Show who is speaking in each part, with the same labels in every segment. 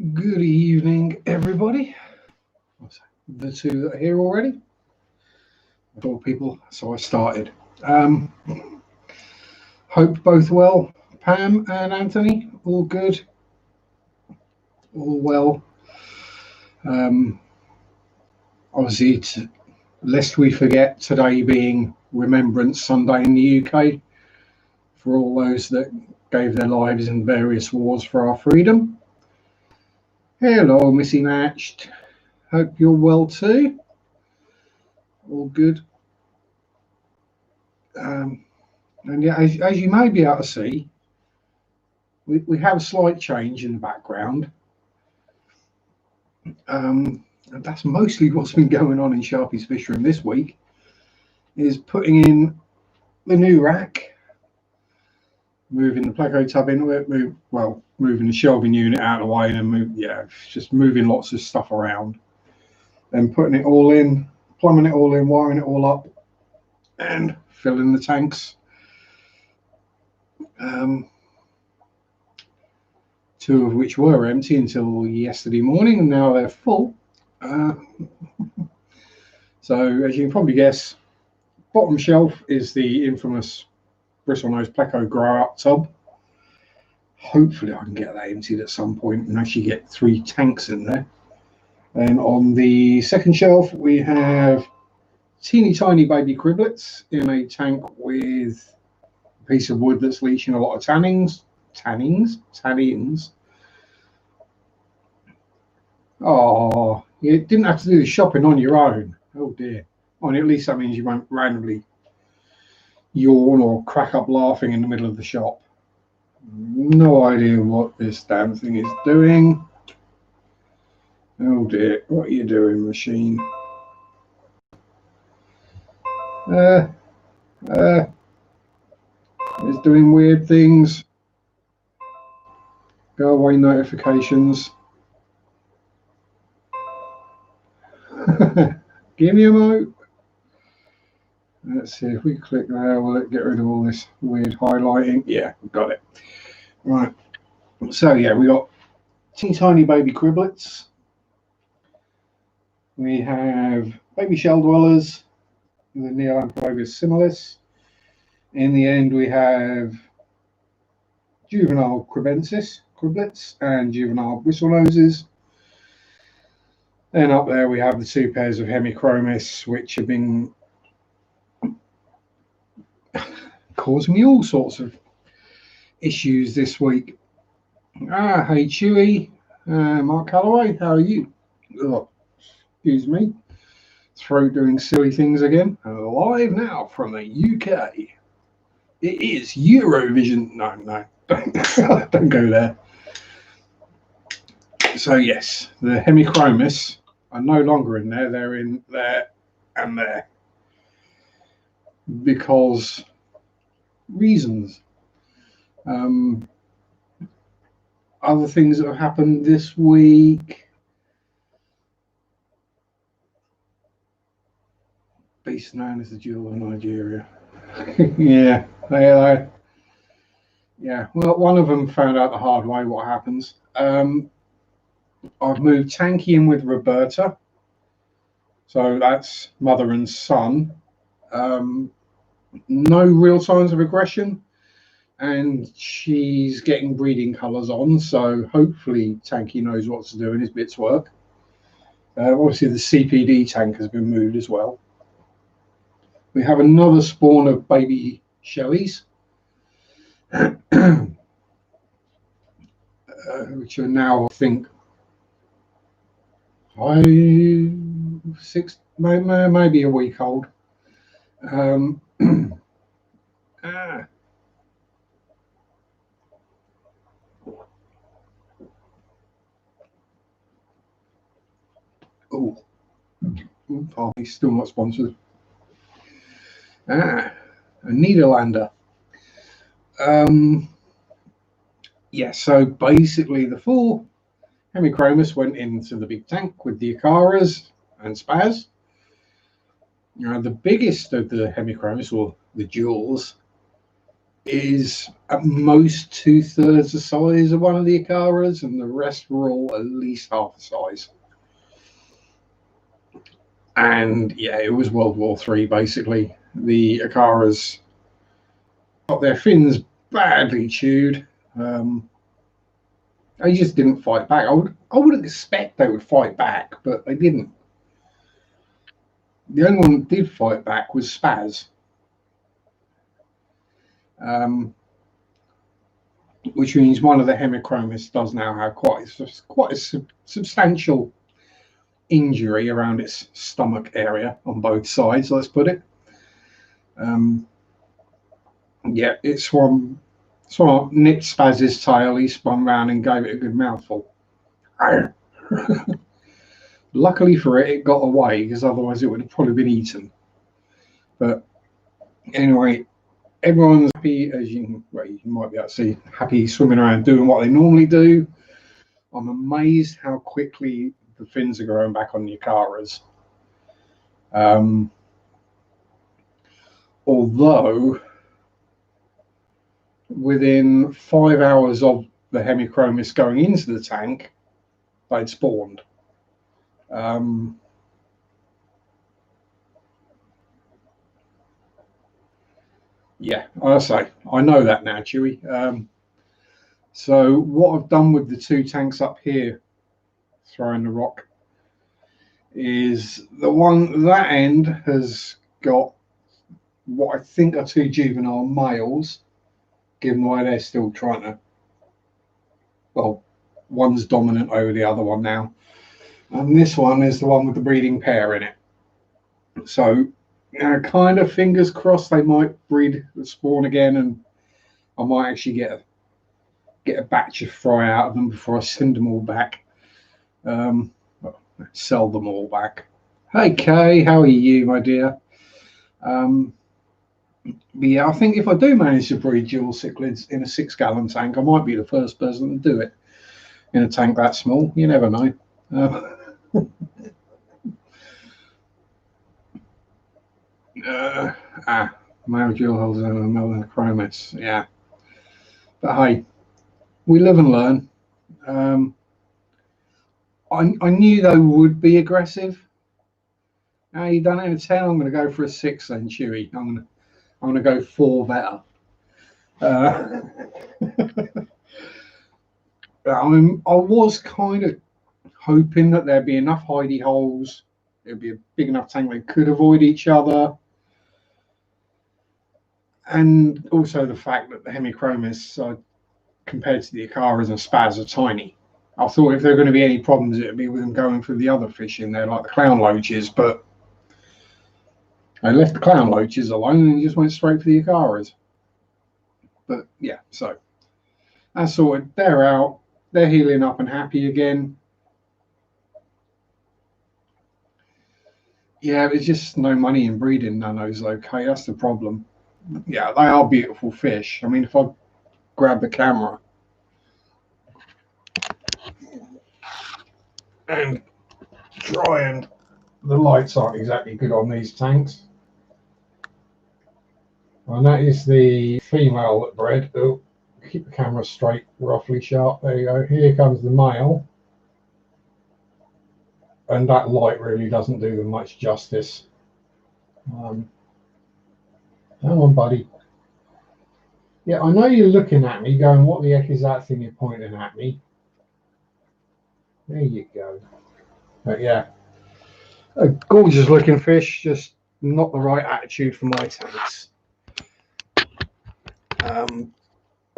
Speaker 1: Good evening, everybody. The two that are here already. I thought people, so I started. Hope both well. Pam and Anthony, all good, all well. Obviously, lest we forget, today being Remembrance Sunday in the UK, for all those that gave their lives in various wars for our freedom. Hello, Missy Matched. Hope you're well too. All good. And yeah, as you may be able to see, we have a slight change in the background. And that's mostly what's been going on in Sharpie's fish room this week, is putting in the new rack, moving the Pleco tub into it, moving the shelving unit out of the way, and then just moving lots of stuff around, then putting it all in, plumbing it all in, wiring it all up, and filling the tanks. Two of which were empty until yesterday morning, and now they're full. So as you can probably guess, bottom shelf is the infamous bristlenose Pleco grow up tub. Hopefully I can get that emptied at some point and actually get 3 tanks in there. And on the second shelf we have teeny tiny baby criblets in a tank with a piece of wood that's leaching a lot of tannins. Oh, you didn't have to do the shopping on your own. Oh dear. Well, at least that means you won't randomly yawn or crack up laughing in the middle of the shop. No idea what this damn thing is doing. Oh dear, what are you doing, machine? It's doing weird things. Go away notifications. Give me a mo. Let's see if we click there. Will it get rid of all this weird highlighting? Yeah, we've got it. Right. So yeah, we got teeny tiny baby criblets. We have baby shell dwellers with a Neolamprobus similis. In the end, we have juvenile criblets and juvenile bristlenoses. Then up there we have the 2 pairs of Hemichromis, which have been causing me all sorts of issues this week. Hey Chewy, Mark Calloway, how are you? Oh, excuse me, throat doing silly things again. Live now from the UK. It is Eurovision. No, don't go there. So yes, the Hemichromis are no longer in there. They're in there and there because reasons. Other things that have happened this week. Beast known as the jewel of Nigeria. Yeah, yeah. Well, one of them found out the hard way what happens. I've moved Tanky in with Roberta, so that's mother and son. No real signs of aggression, and she's getting breeding colours on, so hopefully Tanky knows what to do in his bits work. Obviously the CPD tank has been moved as well. We have another spawn of baby Shellies, which are now, I think, 5, 6, maybe a week old. Oh, he's still not sponsored. A Niederlander. Yeah, so basically the 4 Hemichromis went into the big tank with the Acaras and Spaz. The biggest of the Hemichromis, or the jewels, is at most 2/3 the size of one of the Akaras, and the rest were all at least half the size. And yeah, it was World War III basically. The Akaras got their fins badly chewed. They just didn't fight back. I would expect they would fight back, but they didn't. The only one that did fight back was Spaz, which means one of the hemichromists does now have quite a substantial injury around its stomach area on both sides. Let's put it. Yeah, it nipped Spaz's tail. He spun round and gave it a good mouthful. Luckily for it, it got away, because otherwise it would have probably been eaten. But anyway, everyone's happy, as you might be able to see, happy swimming around doing what they normally do. I'm amazed how quickly the fins are growing back on the Akaras. Although within 5 hours of the hemichromis going into the tank, they'd spawned. Yeah, I say, I know that now, Chewy. So what I've done with the 2 tanks up here, throwing the rock, is the one that end has got what I think are 2 juvenile males, given the way they're still trying to, well, one's dominant over the other one now. And this one is the one with the breeding pair in it. So, kind of fingers crossed they might breed the spawn again, and I might actually get a batch of fry out of them before I send them all back. Well, sell them all back. Hey Kay, how are you, my dear? But yeah, I think if I do manage to breed dual cichlids in a 6-gallon tank, I might be the first person to do it in a tank that small. You never know. Male dual holders and male chromis. Yeah. But hey, we live and learn. I knew they would be aggressive. Now you've done it in a 10, I'm going to go for a 6 then, Chewy. I'm going to go 4 better. I was kind of hoping that there'd be enough hidey holes. It'd be a big enough tank they could avoid each other. And also the fact that the hemichromis, compared to the Akaras and Spaz, are tiny. I thought if there were going to be any problems, it would be with them going through the other fish in there, like the clown loaches, but I left the clown loaches alone and just went straight for the Akaras. But yeah, so that's sorted. They're out. They're healing up and happy again. Yeah, there's just no money in breeding nanos, okay? That's the problem. Yeah, they are beautiful fish. I mean, if I grab the camera and try, and the lights aren't exactly good on these tanks. And that is the female that bred. Oh, keep the camera straight, roughly sharp. There you go. Here comes the male. And that light really doesn't do them much justice. Come on, buddy. Yeah, I know you're looking at me going, what the heck is that thing you're pointing at me? There you go. But yeah, a gorgeous looking fish, just not the right attitude for my tanks.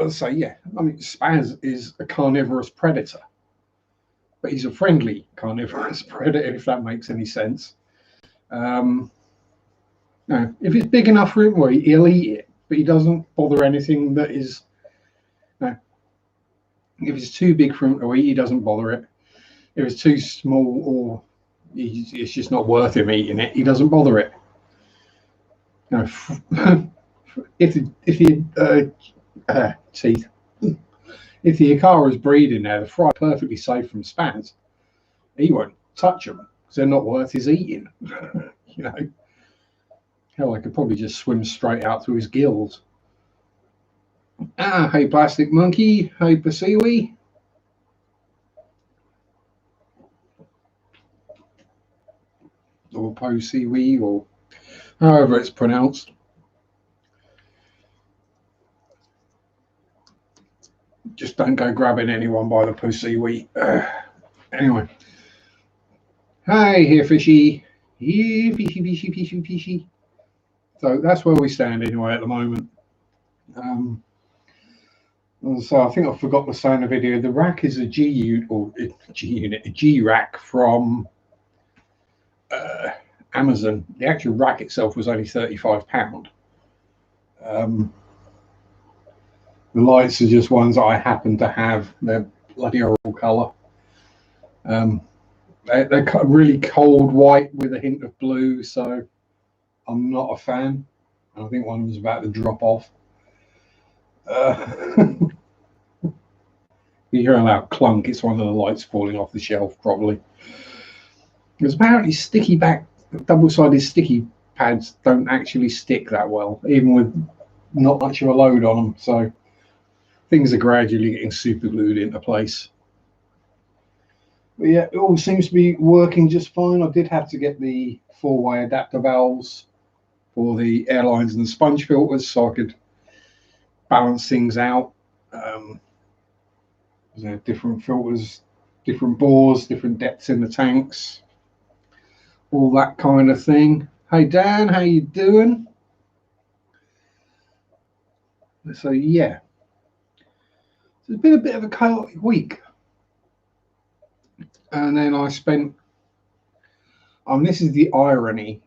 Speaker 1: So yeah, I mean, Spaz is a carnivorous predator, but he's a friendly carnivorous predator, if that makes any sense. No, if it's big enough for him, well, he'll eat it, but he doesn't bother anything that is. No, if it's too big for him to eat, he doesn't bother it. If it's too small, or it's just not worth him eating it, he doesn't bother it. No, if the teeth. If the Akara is breeding there, the fry perfectly safe from Spaz. He won't touch them because they're not worth his eating. You know, hell, I could probably just swim straight out through his gills. Hey Plastic Monkey, hey Pasiwi. Or Posiwi, or however it's pronounced. Just don't go grabbing anyone by the Posiwi. Anyway. Hi, here fishy. Here, fishy. So that's where we stand anyway at the moment. So I think I forgot to say in the video, the rack is a G unit or G unit, a G rack from Amazon. The actual rack itself was only £35. The lights are just ones I happen to have. They're bloody horrible colour. They're really cold white with a hint of blue, so I'm not a fan. I think one was about to drop off. You hear a loud clunk, it's one of the lights falling off the shelf, probably. Because apparently double-sided sticky pads don't actually stick that well, even with not much of a load on them. So things are gradually getting super glued into place. But yeah, it all seems to be working just fine. I did have to get the 4-way adapter valves for the airlines and the sponge filters so I could balance things out. Different filters, different bores, different depths in the tanks, all that kind of thing. Hey Dan, how you doing? So yeah, it's been a bit of a chaotic week, and then I spent. This is the irony: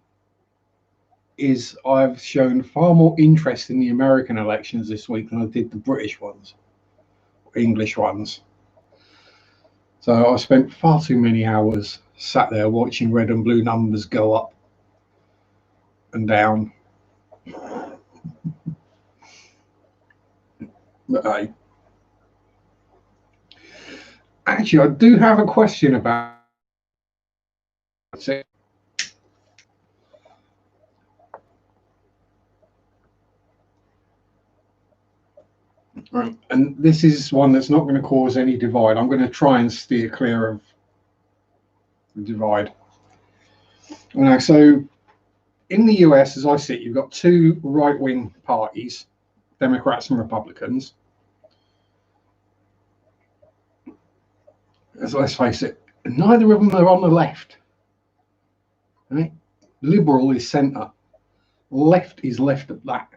Speaker 1: is I've shown far more interest in the American elections this week than I did the British ones, English ones. So I spent far too many hours sat there watching red and blue numbers go up and down. But actually, I do have a question about it. Right. And this is one that's not going to cause any divide. I'm going to try and steer clear of the divide. So in the US, as I see it, you've got two right-wing parties, Democrats and Republicans. So let's face it, neither of them are on the left. Right? Liberal is centre. Left is left of that.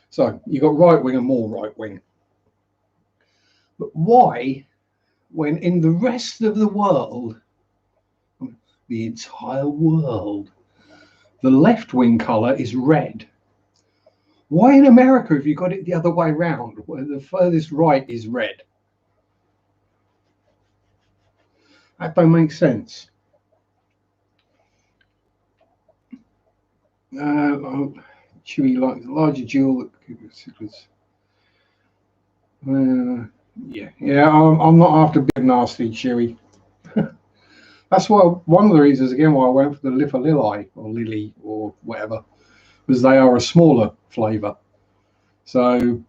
Speaker 1: So you've got right-wing and more right-wing. But why, when in the rest of the world, the entire world, the left-wing colour is red, why in America have you got it the other way around, where the furthest right is red? That don't make sense. Chewy likes larger jewel. Yeah. I'm not after big nasty Chewy. That's why one of the reasons again why I went for the Lifalili or Lily or whatever, was they are a smaller flavour. So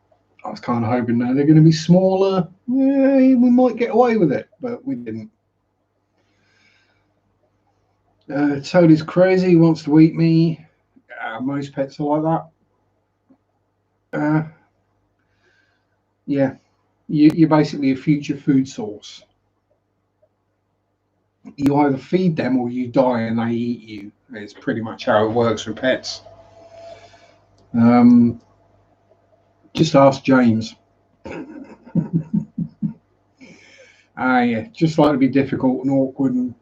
Speaker 1: I was kind of hoping that they're going to be smaller. Yeah, we might get away with it, but we didn't. Toad is crazy. He wants to eat me. Most pets are like that. Yeah, you're basically a future food source. You either feed them or you die and they eat you. It's pretty much how it works for pets. Just ask James. Yeah, just like to be difficult and awkward and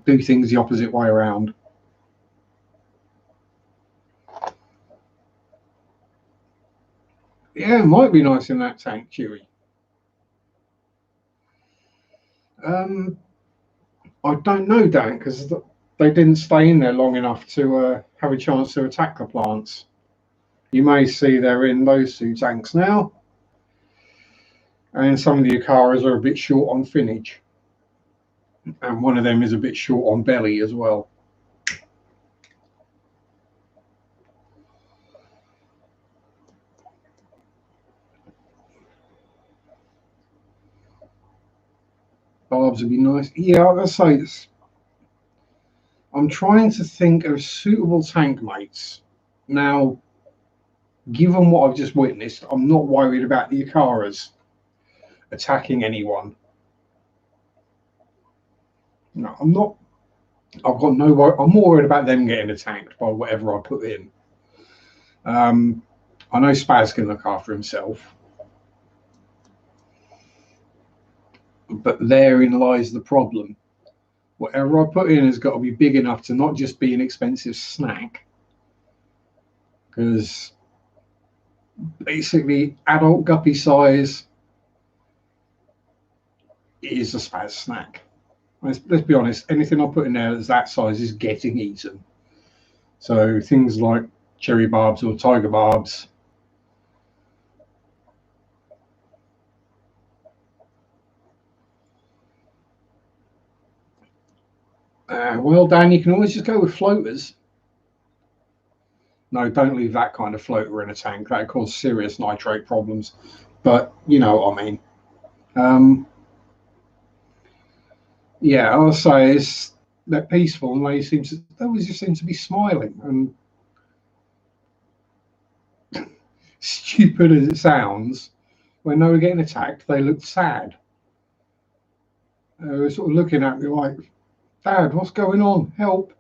Speaker 1: do things the opposite way around. Yeah, it might be nice in that tank, Chewy. I don't know, Dan, because they didn't stay in there long enough to have a chance to attack the plants. You may see they're in those two tanks now. And some of the Acaras are a bit short on finnage. And one of them is a bit short on belly as well. barbs would be nice. Yeah, I'll say it's, I'm trying to think of suitable tank mates. Now, given what I've just witnessed, I'm not worried about the Akaras attacking anyone. No, I'm not. I've got no worry. I'm more worried about them getting attacked by whatever I put in. I know Spaz can look after himself, but therein lies the problem. Whatever I put in has got to be big enough to not just be an expensive snack, because basically adult guppy size is a Spaz snack. Let's be honest, anything I put in there that's that size is getting eaten. So things like cherry barbs or tiger barbs. Well, Dan, you can always just go with floaters. No, don't leave that kind of floater in a tank. That causes serious nitrate problems. But you know what I mean. Yeah, I'll say they're peaceful and they always just seem to be smiling. And stupid as it sounds, when they were getting attacked, they looked sad. They were sort of looking at me like, Dad, what's going on? Help.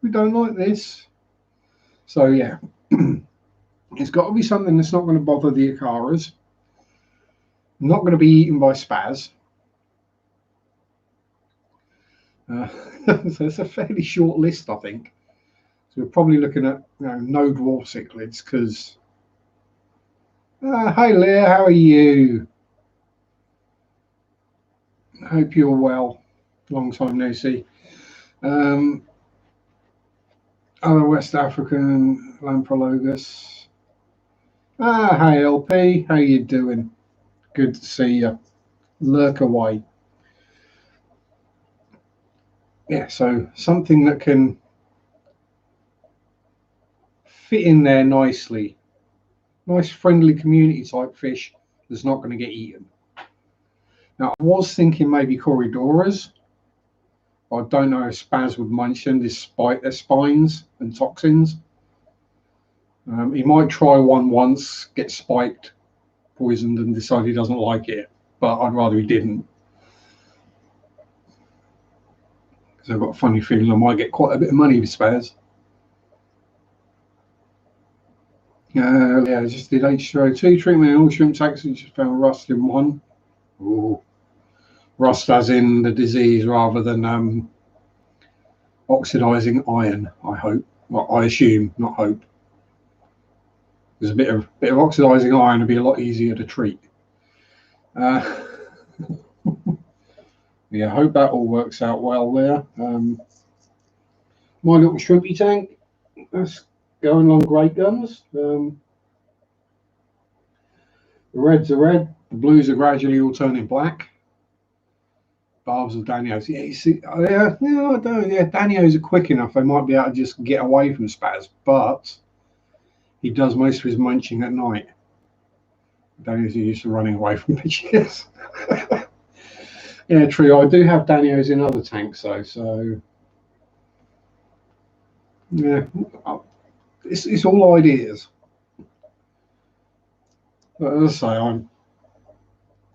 Speaker 1: We don't like this. So, yeah, it's got to be something that's not going to bother the Akaras, not going to be eaten by Spaz. So it's a fairly short list, I think. So we're probably looking at no dwarf cichlids because. Hi, Leah, how are you? Hope you're well. Long time no see. Other West African Lamprologus. Hi LP, how you doing? Good to see you. Lurk away. Yeah, so something that can fit in there nicely. Nice friendly community type fish that's not going to get eaten. Now I was thinking maybe Corridoras. I don't know if Spaz would mention despite their spines and toxins. He might try one once, get spiked, poisoned, and decide he doesn't like it. But I'd rather he didn't. Because I've got a funny feeling I might get quite a bit of money with Spaz. Yeah, I just did H2O2 treatment in all shrimp tanks and just found rust in one. Ooh. Rust as in the disease rather than oxidizing iron, I hope. Well, I assume, not hope. There's a bit of oxidizing iron would be a lot easier to treat. Yeah, I hope that all works out well there. My little shrimpy tank, that's going along great guns. The reds are red, the blues are gradually all turning black. Barbs of Danios. Yeah, you see, I don't know. Yeah, Danios are quick enough. They might be able to just get away from Spaz, but he does most of his munching at night. Danios are used to running away from bitches. Yeah, true. I do have Danios in other tanks though, so yeah, it's all ideas. But as I say,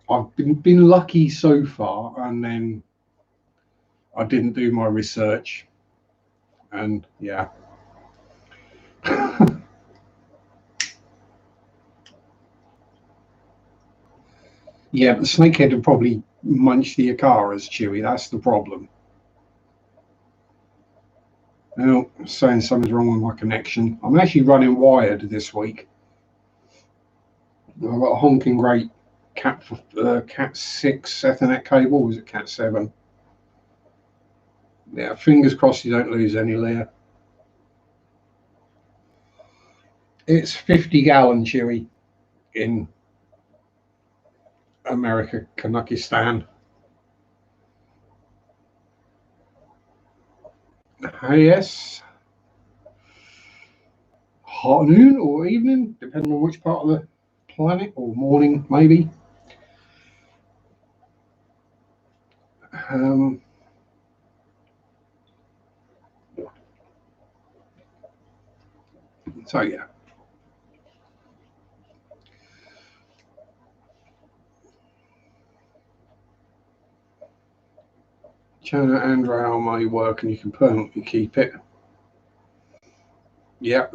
Speaker 1: I've been lucky so far, and then I didn't do my research, and yeah. Yeah, but the snakehead would probably munch the Akaras, Chewy. That's the problem. Now, saying something's wrong with my connection. I'm actually running wired this week. I've got a honking great Cat 6 Ethernet cable. Or was it Cat 7? Yeah, fingers crossed you don't lose any, Leah. It's 50-gallon, Chewy, in America, Kanakistan. Yes. Hot noon or evening, depending on which part of the planet, or morning, maybe. So yeah. China and rail may work, and you can permanently keep it. Yeah,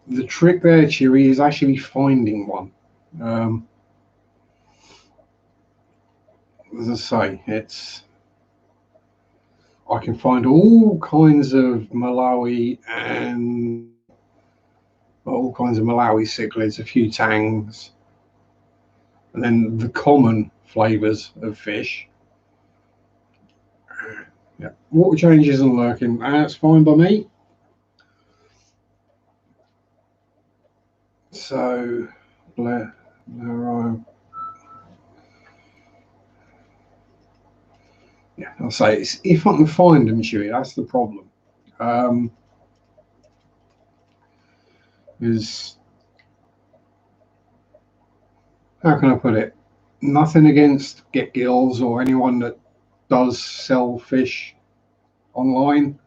Speaker 1: the trick there, Chewy, is actually finding one. As I say, I can find all kinds of Malawi and all kinds of Malawi cichlids, a few tangs, and then the common flavours of fish. Yeah, water changes and lurking, that's fine by me. So, Blair, yeah, I'll say it's if I can find them, Chewy, that's the problem. Is how can I put it? Nothing against Get Gills or anyone that does sell fish online.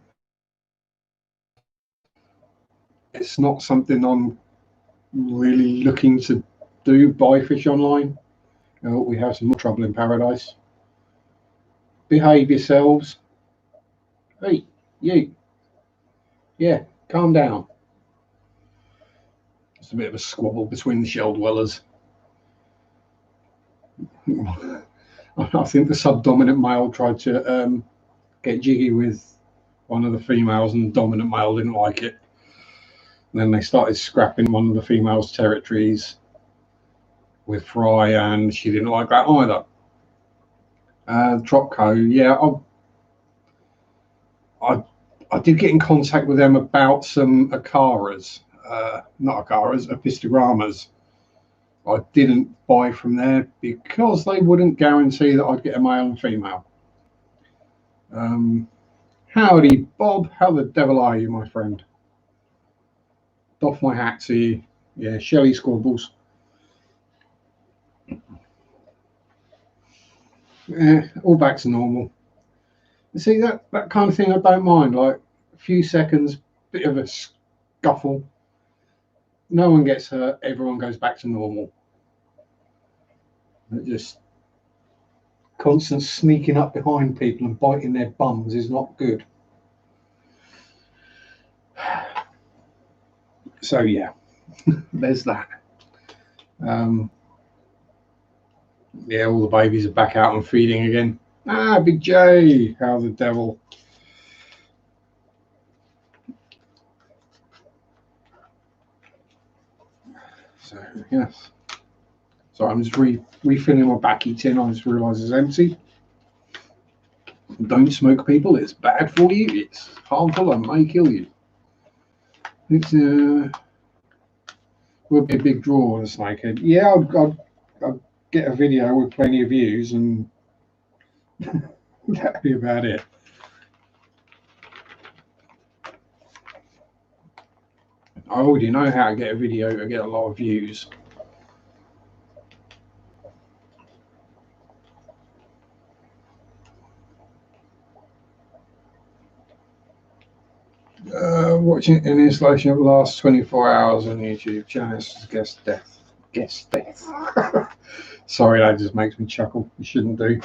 Speaker 1: It's not something I'm really looking to do, buy fish online. We have some more trouble in paradise. Behave yourselves. Hey, you. Yeah, calm down. It's a bit of a squabble between the shell dwellers. I think the subdominant male tried to get jiggy with one of the females, and the dominant male didn't like it. And then they started scrapping one of the females' territories with Fry, and she didn't like that either. Tropco, yeah, I did get in contact with them about some Acaras, not Acaras, Epistogrammas. I didn't buy from there because they wouldn't guarantee that I'd get a male and female. Howdy, Bob. How the devil are you, my friend? Doff my hat to you. Yeah, Shelley Squabbles. Yeah, all back to normal. You see, that kind of thing I don't mind. Like a few seconds, bit of a scuffle. No one gets hurt. Everyone goes back to normal. It just constant sneaking up behind people and biting their bums is not good. So yeah, there's that. Yeah, all the babies are back out and feeding again. Ah, Big J, how the devil. So yes. So I'm just refilling my backy tin. I just realised it's empty. Don't smoke, people. It's bad for you. It's harmful and may kill you. It's will be a big draw on a snakehead. Yeah, I'd get a video with plenty of views, and that'd be about it. I already know how to get a video to get a lot of views. Watching an installation of the last 24 hours on YouTube. Janice's guest death. Guest death. Sorry, that just makes me chuckle. You shouldn't do.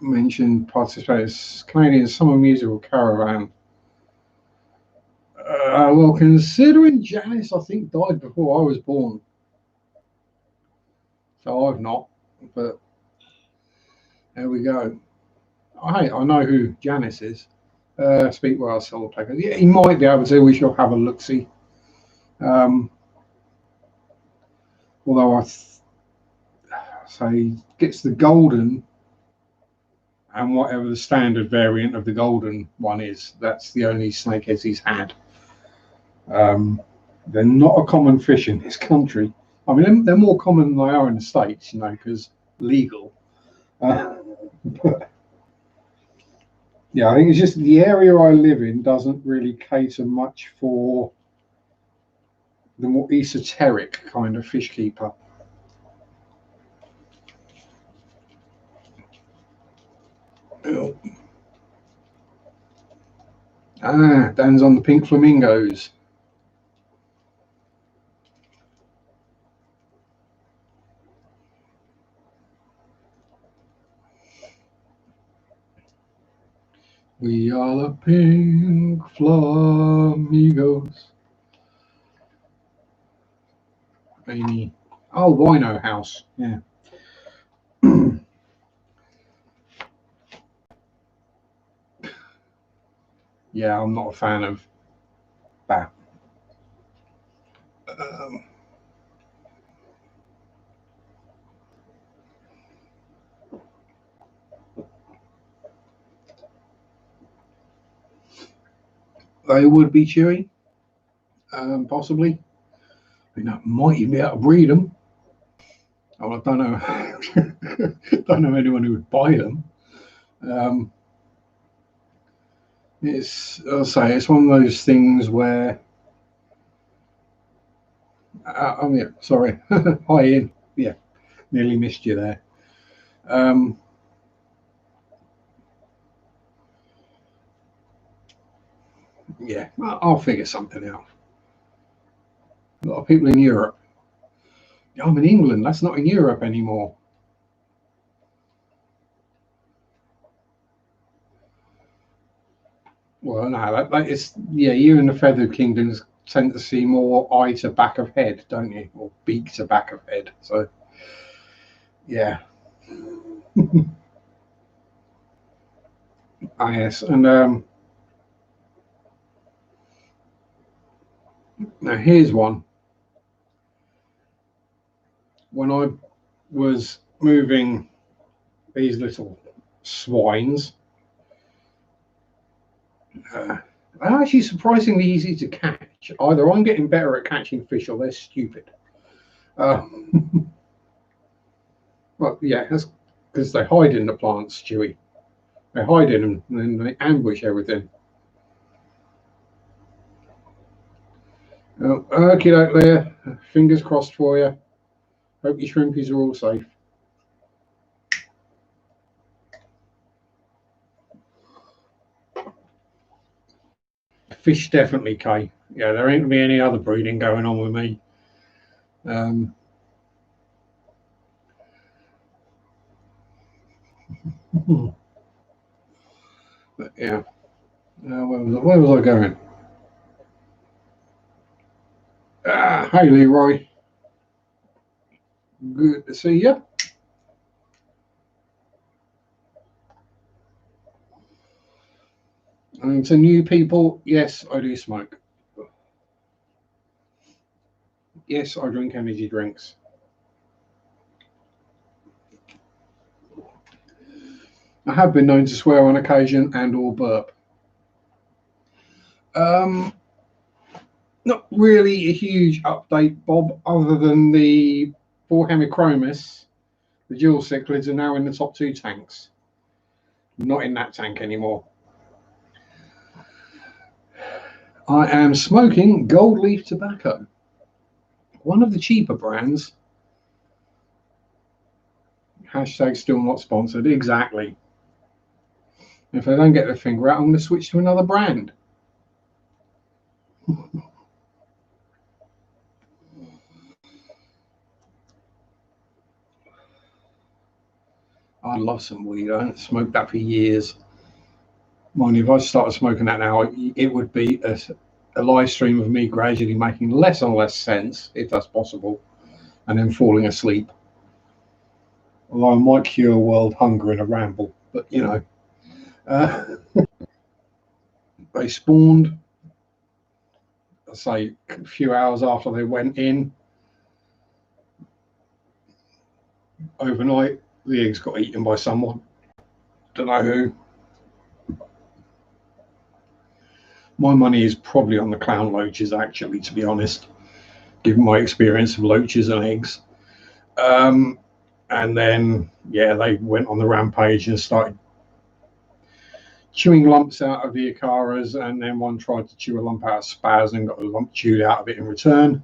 Speaker 1: Mentioned participators. Canadian summer musical caravan. Well, considering Janice, I think, died before I was born. So I've not. But there we go. I know who Janice is. Speak well, solo player. Yeah, he might be able to. We shall have a look see. Although I say gets the golden and whatever the standard variant of the golden one is, that's the only snakeheads he's had. They're not a common fish in this country. I mean, they're more common than they are in the States, you know, because legal. But yeah, I think it's just the area I live in doesn't really cater much for the more esoteric kind of fish keeper. Dan's on the pink flamingos. We are the pink flamingos. Amy. Oh, Wino House. Yeah. Yeah, I'm not a fan of that. They would be chewy, possibly. I mean, I might even be able to breed them. Oh, I don't know. Don't know anyone who would buy them. I'll say it's one of those things where. Oh yeah, sorry. Hi Ian. Yeah, nearly missed you there. Yeah, I'll figure something out. A lot of people in Europe. I'm in England. That's not in Europe anymore. Well, no, it's yeah. You and the feathered kingdoms tend to see more eye to back of head, don't you, or beak to back of head? So, yeah. Ah, yes, and now here's one. When I was moving these little swines, they're actually surprisingly easy to catch. Either I'm getting better at catching fish, or they're stupid. Uh, well, yeah, that's because they hide in the plants, Stewie. They hide in them and then they ambush everything. Okay, there. Fingers crossed for you. Hope your shrimpies are all safe. Fish definitely, Kay. Yeah, there ain't gonna be any other breeding going on with me. But yeah. Where was I going? Hey, Leroy. Good to see you. And to new people, yes, I do smoke. Yes, I drink energy drinks. I have been known to swear on occasion and or burp. Not really a huge update, Bob, other than the 4 hemichromis, the dual cichlids are now in the top 2 tanks. Not in that tank anymore. I am smoking gold leaf tobacco. One of the cheaper brands. Hashtag still not sponsored. Exactly. If they don't get their finger out, I'm going to switch to another brand. I love some weed. I haven't smoked that for years. Mind you, if I started smoking that now, it would be a live stream of me gradually making less and less sense, if that's possible, and then falling asleep. Although I might cure world hunger in a ramble, but you know. They spawned, I say, a few hours after they went in. Overnight, the eggs got eaten by someone. Don't know who. My money is probably on the clown loaches, actually, to be honest, given my experience of loaches and eggs. And then, yeah, they went on the rampage and started chewing lumps out of the Acaras, and then one tried to chew a lump out of Spaz and got a lump chewed out of it in return.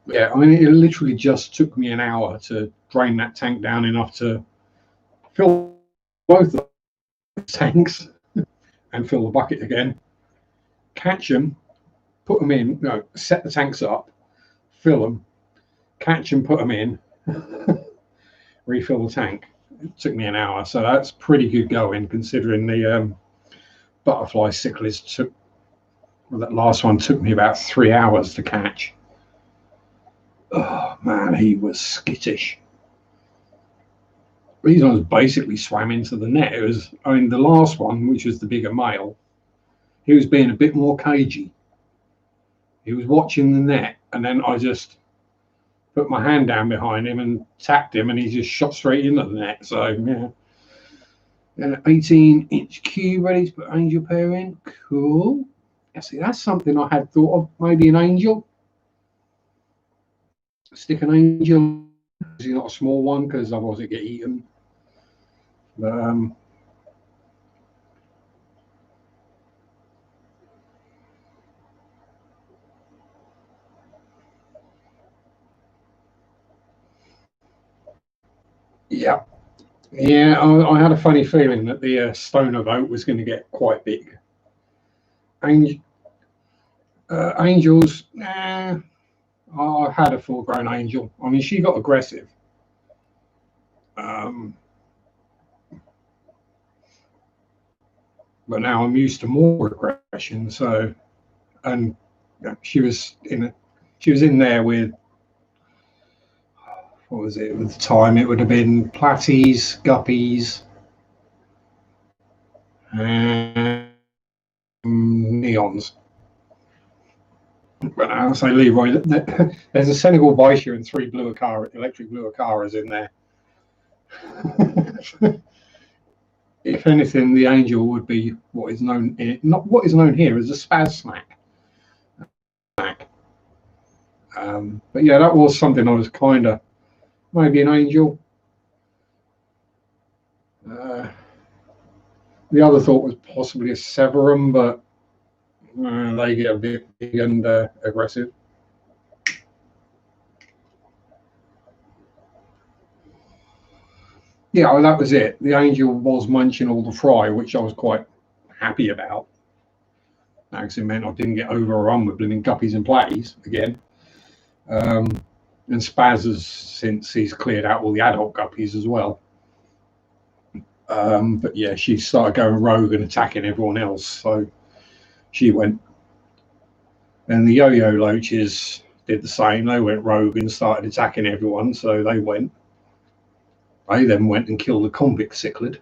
Speaker 1: Yeah, I mean, it literally just took me an hour to drain that tank down enough to fill both the tanks and fill the bucket again. catch them, put them in, no, set the tanks up, fill them, catch them, put them in, refill the tank. It took me an hour, so that's pretty good going considering the butterfly cichlids took, well, that last one took me about 3 hours to catch. Oh man, he was skittish. These ones basically swam into the net. It was, I mean, the last one, which was the bigger male, he was being a bit more cagey. He was watching the net, and then I just put my hand down behind him and tapped him, and he just shot straight into the net. So yeah, and an 18-inch cube ready to put angel pair in. Cool. Yeah, see, that's something I had thought of. Maybe an angel. Stick an angel. It's not a small one because otherwise it get eaten. But yeah, yeah. I had a funny feeling that the stoner boat was going to get quite big. Angels, nah. I had a full-grown angel. I mean, she got aggressive. But now I'm used to more aggression. So, and she was in there with, what was it at the time? It would have been platies, guppies, and neons. But I'll say, Leroy, there's a Senegal Vicia and 3 electric blue Acaras in there. If anything, the angel would be what is known, not what is known here as a spaz snack. But yeah, that was something I was kind of, maybe an angel. The other thought was possibly a Severum, but they get a bit big and aggressive. Yeah, well, that was it. The angel was munching all the fry, which I was quite happy about. Actually meant I didn't get overrun with blooming guppies and platies again. And Spaz has, since he's cleared out all the adult guppies as well. But yeah, she started going rogue and attacking everyone else, so she went. And the yo-yo loaches did the same. They went rogue and started attacking everyone, so they went. They then went and killed the convict cichlid.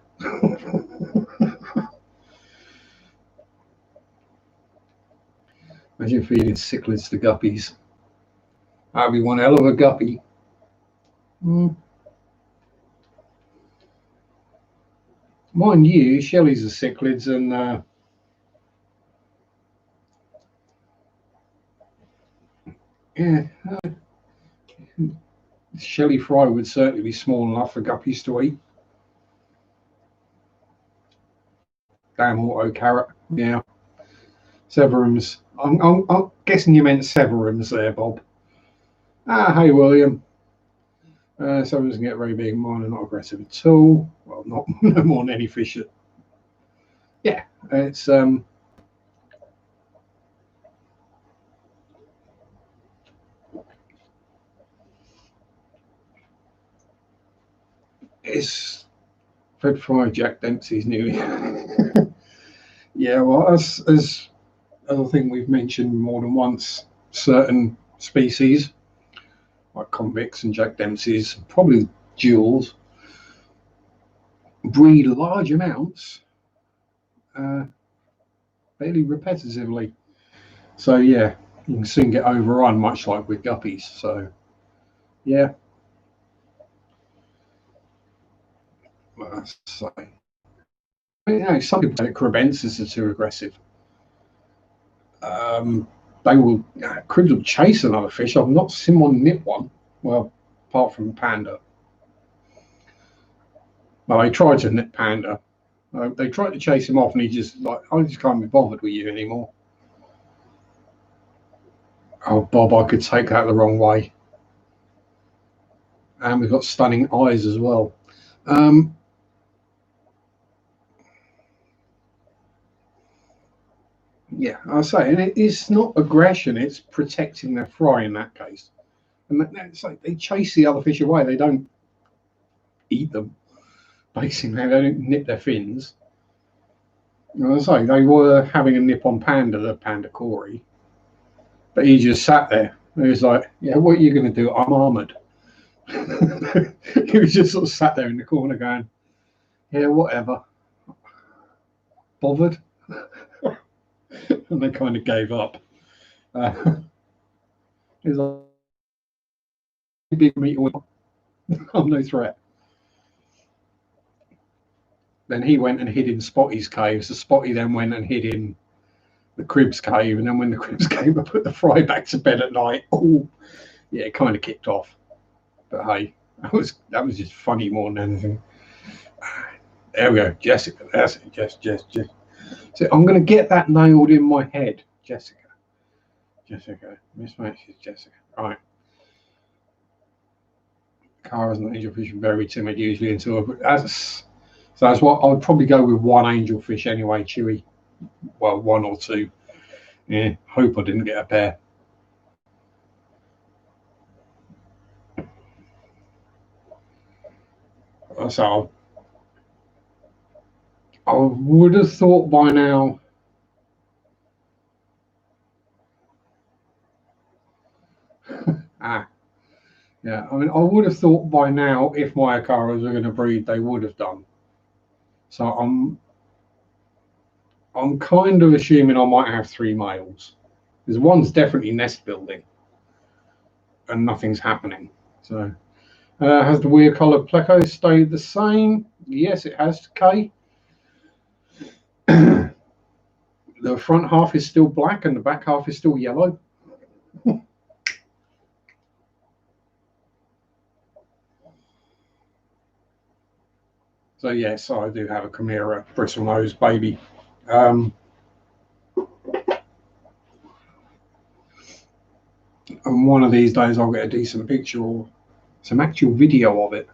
Speaker 1: Imagine feeding cichlids to guppies. That'd be one hell of a guppy. Mind you, Shelley's are cichlids, and yeah, Shelley fry would certainly be small enough for guppies to eat. Damn auto carrot. Yeah. Severums. I'm guessing you meant Severums there, Bob. Hey, William. Severums can get very big. Mine are not aggressive at all. Well, not no more than any fish. Yeah, it's Fred Fry, Jack Dempsey's new. Yeah, well, as I think we've mentioned more than once, certain species like convicts and Jack Dempsey's, probably duels, breed large amounts fairly repetitively. So yeah, you can soon get overrun, much like with guppies. So yeah. So, you know, some people think crebensis are too aggressive. They will cribs will chase another fish. I've not seen one nip one. Well, apart from panda. Well, they tried to nip panda. They tried to chase him off, and he just like, I just can't be bothered with you anymore. Oh, Bob, I could take that the wrong way. And we've got stunning eyes as well. Yeah, I say, and it's not aggression; it's protecting their fry in that case. And it's like they chase the other fish away; they don't eat them. Basically, they don't nip their fins. And I say they were having a nip on Panda, the Panda Corey, but he just sat there. He was like, "Yeah, what are you going to do? I'm armored." He was just sort of sat there in the corner going, "Yeah, whatever." Bothered, and they kind of gave up. He was like, "Big meat, I'm no threat." Then he went and hid in Spotty's cave. So Spotty then went and hid in the Cribs cave, and then when the Cribs came, I put the fry back to bed at night. Oh, yeah, it kind of kicked off. But hey, that was just funny more than anything. There we go, Jessica. That's it, Jess. So I'm going to get that nailed in my head, Jessica. Miss Max is Jessica. Right. Cara's an angelfish, very timid usually until so that's what I would probably go with one angelfish anyway, Chewy. Well, one or two. Yeah, hope I didn't get a pair. So I would have thought by now. Yeah, I mean, I would have thought by now if my Akaras were going to breed, they would have done. So I'm kind of assuming I might have three males. Because one's definitely nest building, and nothing's happening. So has the weird coloured pleco stayed the same? Yes, it has. K. The front half is still black, and the back half is still yellow. So yes, I do have a Chimera bristlenose baby. And one of these days I'll get a decent picture or some actual video of it.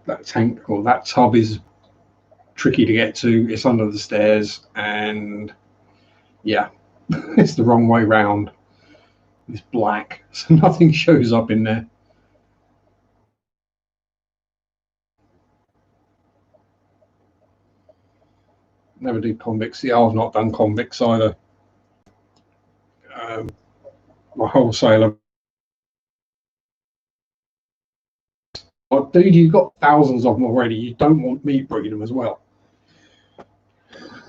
Speaker 1: That tank or that tub is tricky to get to. It's under the stairs, and yeah, it's the wrong way round. It's black, so nothing shows up in there. Never do convicts. Yeah, I've not done convicts either. My wholesaler. Dude, you've got thousands of them already. You don't want me breeding them as well.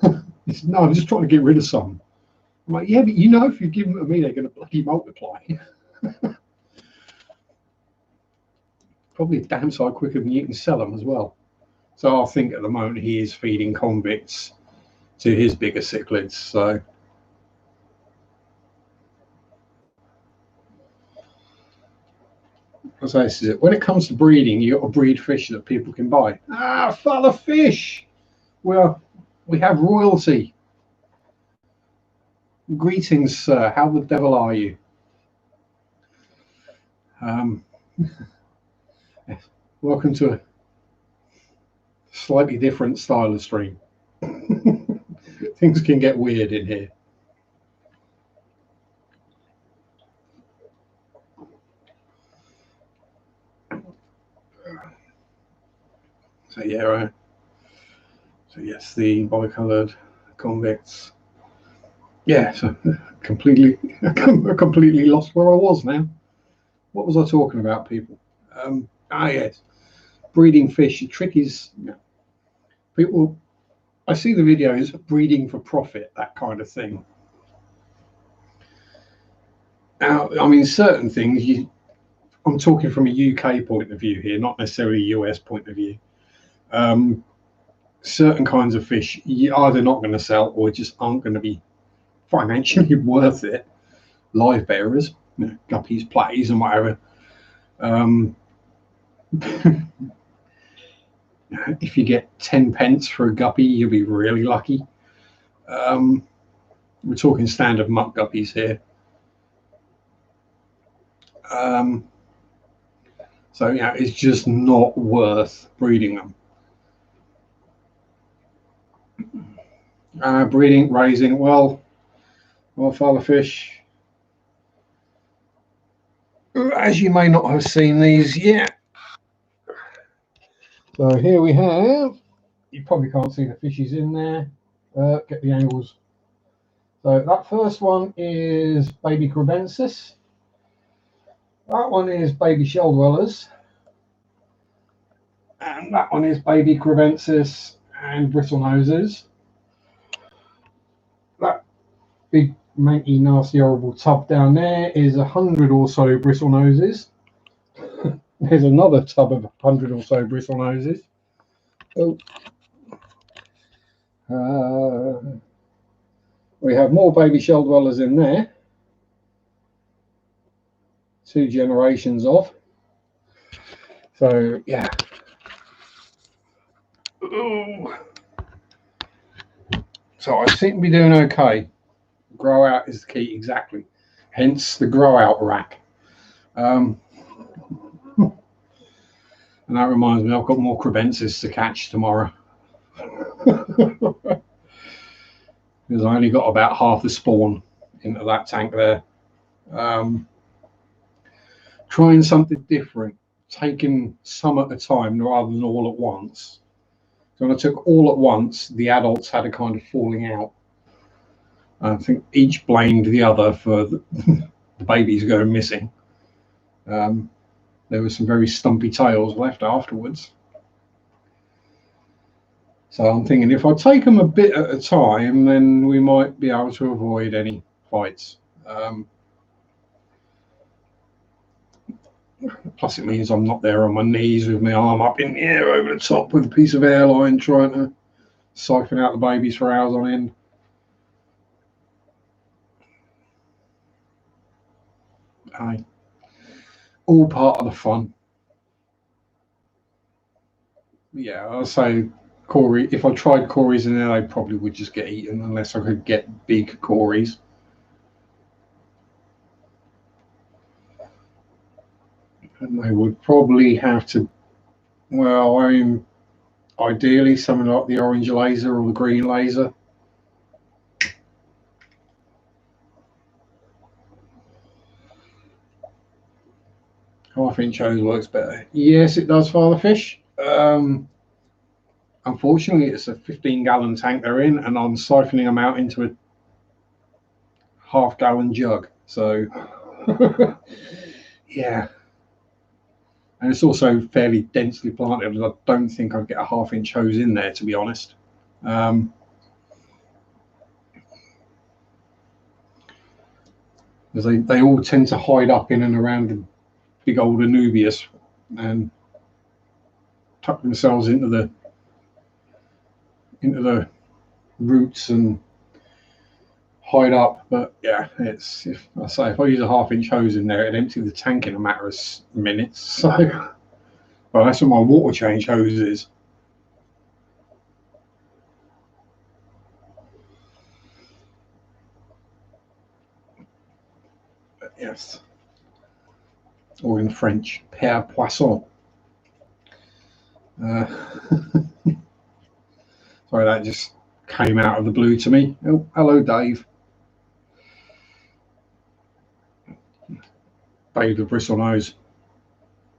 Speaker 1: No, I'm just trying to get rid of some. I'm like, yeah, but you know, if you give them to me, they're going to bloody multiply. Probably a damn sight quicker than you can sell them as well. So I think at the moment he is feeding convicts to his bigger cichlids. So as I said, when it comes to breeding, you got to breed fish that people can buy. Father fish. Well, we have royalty. Greetings, sir. How the devil are you? Um, welcome to a slightly different style of stream. Things can get weird in here. So yeah, right. So yes, the bicolored convicts. Yeah, so completely lost where I was now. What was I talking about, people? Yes, breeding fish. The trick is, people. I see the videos of breeding for profit, that kind of thing. Now, I mean, certain things. I'm talking from a UK point of view here, not necessarily a US point of view. Certain kinds of fish you're either not going to sell or just aren't going to be financially worth it. Live bearers, guppies, platies, and whatever. If you get 10 pence for a guppy, you'll be really lucky. We're talking standard muck guppies here. So it's just not worth breeding them. Breeding, raising, well, father fish, as you may not have seen these yet. So here we have, you probably can't see the fishes in there, get the angles. So that first one is baby crebensis, that one is baby shell dwellers, and that one is baby crebensis and brittle noses. That big manky nasty horrible tub down there is 100 or so bristle noses. There's another tub of 100 or so bristle noses. Oh. We have more baby shell dwellers in there. 2 generations of. So yeah. Ooh. So I seem to be doing okay. Grow out is the key, exactly. Hence the grow out rack. And that reminds me, I've got more crebensis to catch tomorrow. Because I only got about half the spawn into that tank there. Trying something different, taking some at a time rather than all at once. So when I took all at once, the adults had a kind of falling out. I think each blamed the other for the babies going missing. There were some very stumpy tails left afterwards. So I'm thinking if I take them a bit at a time, then we might be able to avoid any fights. Plus it means I'm not there on my knees with my arm up in the air over the top with a piece of airline trying to siphon out the babies for hours on end. Aye. All part of the fun. Yeah, I'll say Corey, if I tried Corys in there, they probably would just get eaten unless I could get big Corys. And they would probably have to, well, I mean, ideally something like the orange laser or the green laser. Half-inch hose works better. Yes, it does, Father Fish. Unfortunately, it's a 15-gallon tank they're in, and I'm siphoning them out into a half-gallon jug. So, yeah. And it's also fairly densely planted. I don't think I'd get a half-inch hose in there, to be honest. Because they all tend to hide up in and around the big old Anubias and tuck themselves into the roots and hide up. But yeah, it's if I use a half-inch hose in there, it'd empty the tank in a matter of minutes. So, well, that's what my water change hose is. But yes, or in French, père poisson. Sorry, that just came out of the blue to me. Oh, hello, Dave. Dave the bristlenose.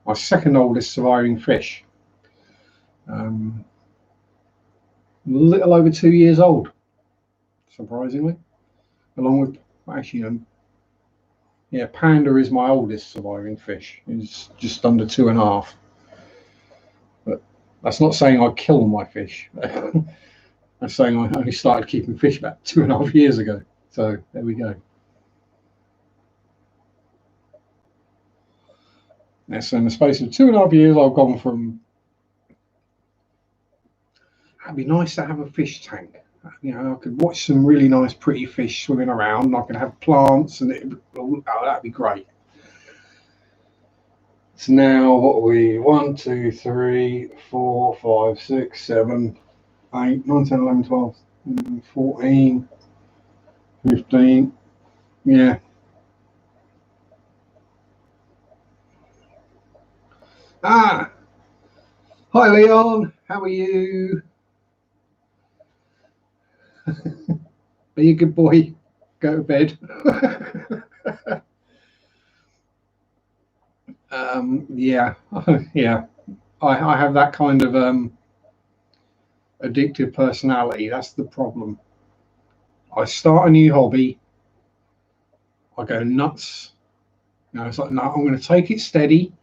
Speaker 1: My second oldest surviving fish. Little over 2 years old, surprisingly. Along with, actually, yeah, Panda is my oldest surviving fish. He's just under 2.5. But that's not saying I kill my fish. That's saying I only started keeping fish about 2.5 years ago. So there we go. Yeah, so in the space of 2.5 years, I've gone from, it'd be nice to have a fish tank. You know, I could watch some really nice, pretty fish swimming around, and I could have plants, and that'd be great. So now, what are we? 1, 2, 3, 4, 5, 6, 7, 8, 9, 10, 11, 12, 14, 15. Yeah. Hi, Leon. How are you? Be a good boy. Go to bed. Yeah, yeah. I have that kind of addictive personality. That's the problem. I start a new hobby, I go nuts. It's like, no, I'm going to take it steady.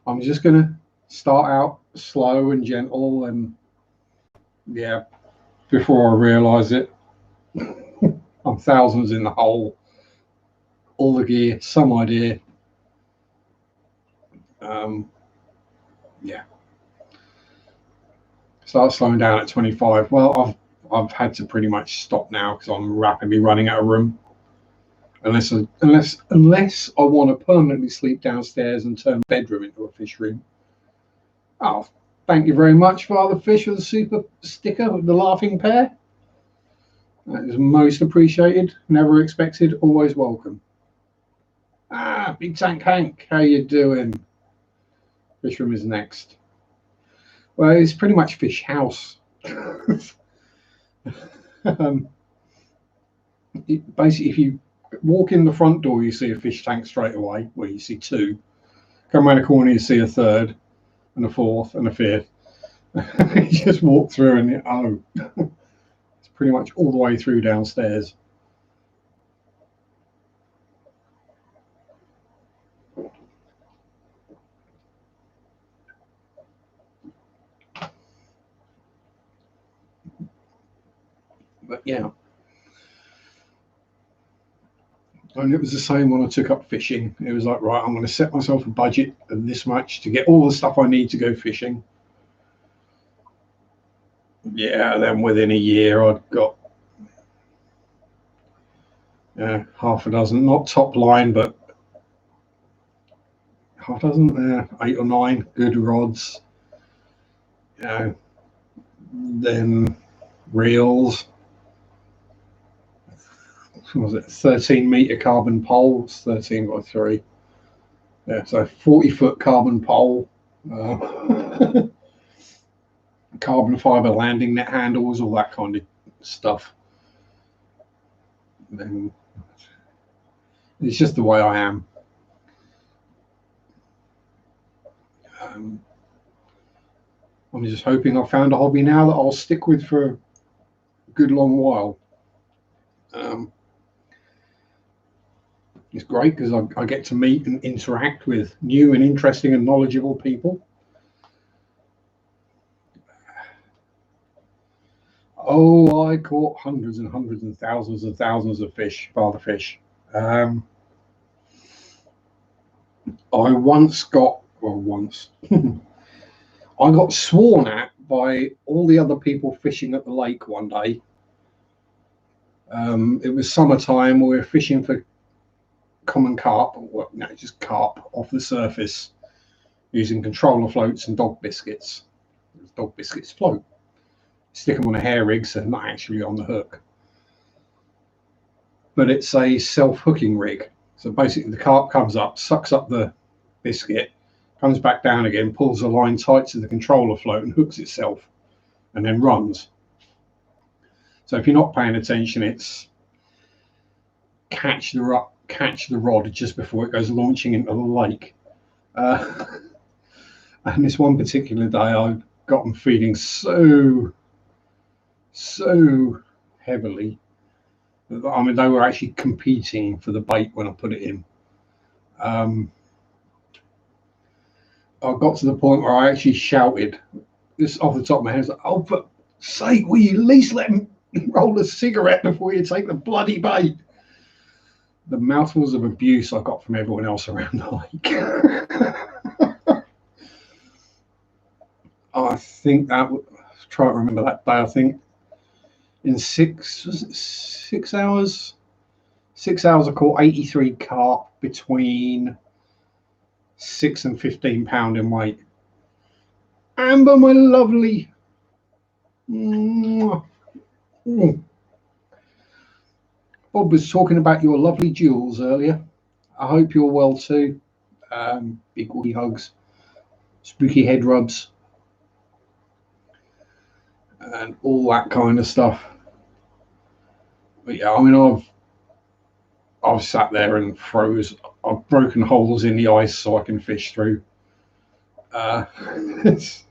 Speaker 1: I'm just going to start out slow and gentle, and yeah, before I realise it, I'm thousands in the hole. All the gear, some idea. Um, yeah, start slowing down at 25. Well, I've had to pretty much stop now because I'm rapidly running out of room. Unless I want to permanently sleep downstairs and turn the bedroom into a fish room. Oh, thank you very much, Father Fish, for the super sticker with the laughing pair. That is most appreciated, never expected, always welcome. Ah, Big Tank Hank, how you doing? Fish room is next. Well, it's pretty much fish house. Basically, if you walk in the front door, you see a fish tank straight away, where you see two. Come around the corner, you see a third, and a fourth, and a fifth. You just walk through, and it's pretty much all the way through downstairs. But yeah. And it was the same when I took up fishing. It was like, right, I'm going to set myself a budget of this much to get all the stuff I need to go fishing. Yeah, then within a year, I'd got half a dozen, not top line, but half a dozen, 8 or 9 good rods. Then reels. What was it? 13-meter carbon poles, 13 by 3. Yeah, so 40-foot carbon pole. Carbon fiber landing net handles, all that kind of stuff. And it's just the way I am. I'm just hoping I've found a hobby now that I'll stick with for a good long while. It's great because I get to meet and interact with new and interesting and knowledgeable people. Oh, I caught hundreds and hundreds and thousands of fish, father fish. I once got, I got sworn at by all the other people fishing at the lake one day. It was summertime. We were fishing for common carp, just carp off the surface using controller floats and dog biscuits. Dog biscuits float. Stick them on a hair rig, so not actually on the hook. But it's a self-hooking rig. So basically the carp comes up, sucks up the biscuit, comes back down again, pulls the line tight to the controller float and hooks itself, and then runs. So if you're not paying attention, it's catch the rod just before it goes launching into the lake. And this one particular day, I got them feeding so heavily. I mean, they were actually competing for the bait when I put it in. I got to the point where I actually shouted, this off the top of my head, like, "Oh, for sake, will you at least let him roll a cigarette before you take the bloody bait?" The mouthfuls of abuse I got from everyone else around the lake. I think that, try to remember that day, I think in 6 hours? 6 hours I caught 83 carp between 6 and 15 pound in weight. Amber, my lovely. Bob was talking about your lovely jewels earlier. I hope you're well too. Big woody hugs, spooky head rubs, and all that kind of stuff. But yeah, I mean, I've sat there and froze. I've broken holes in the ice so I can fish through. It's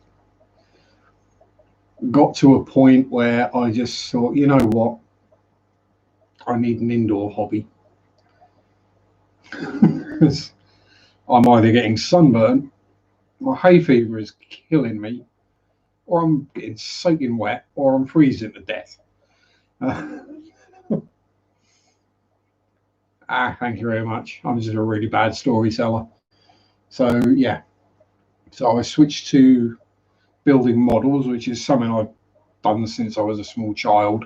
Speaker 1: got to a point where I just thought, you know what, I need an indoor hobby. I'm either getting sunburnt, my hay fever is killing me, or I'm getting soaking wet, or I'm freezing to death. Thank you very much. I'm just a really bad storyteller. So yeah, so I switched to building models, which is something I've done since I was a small child.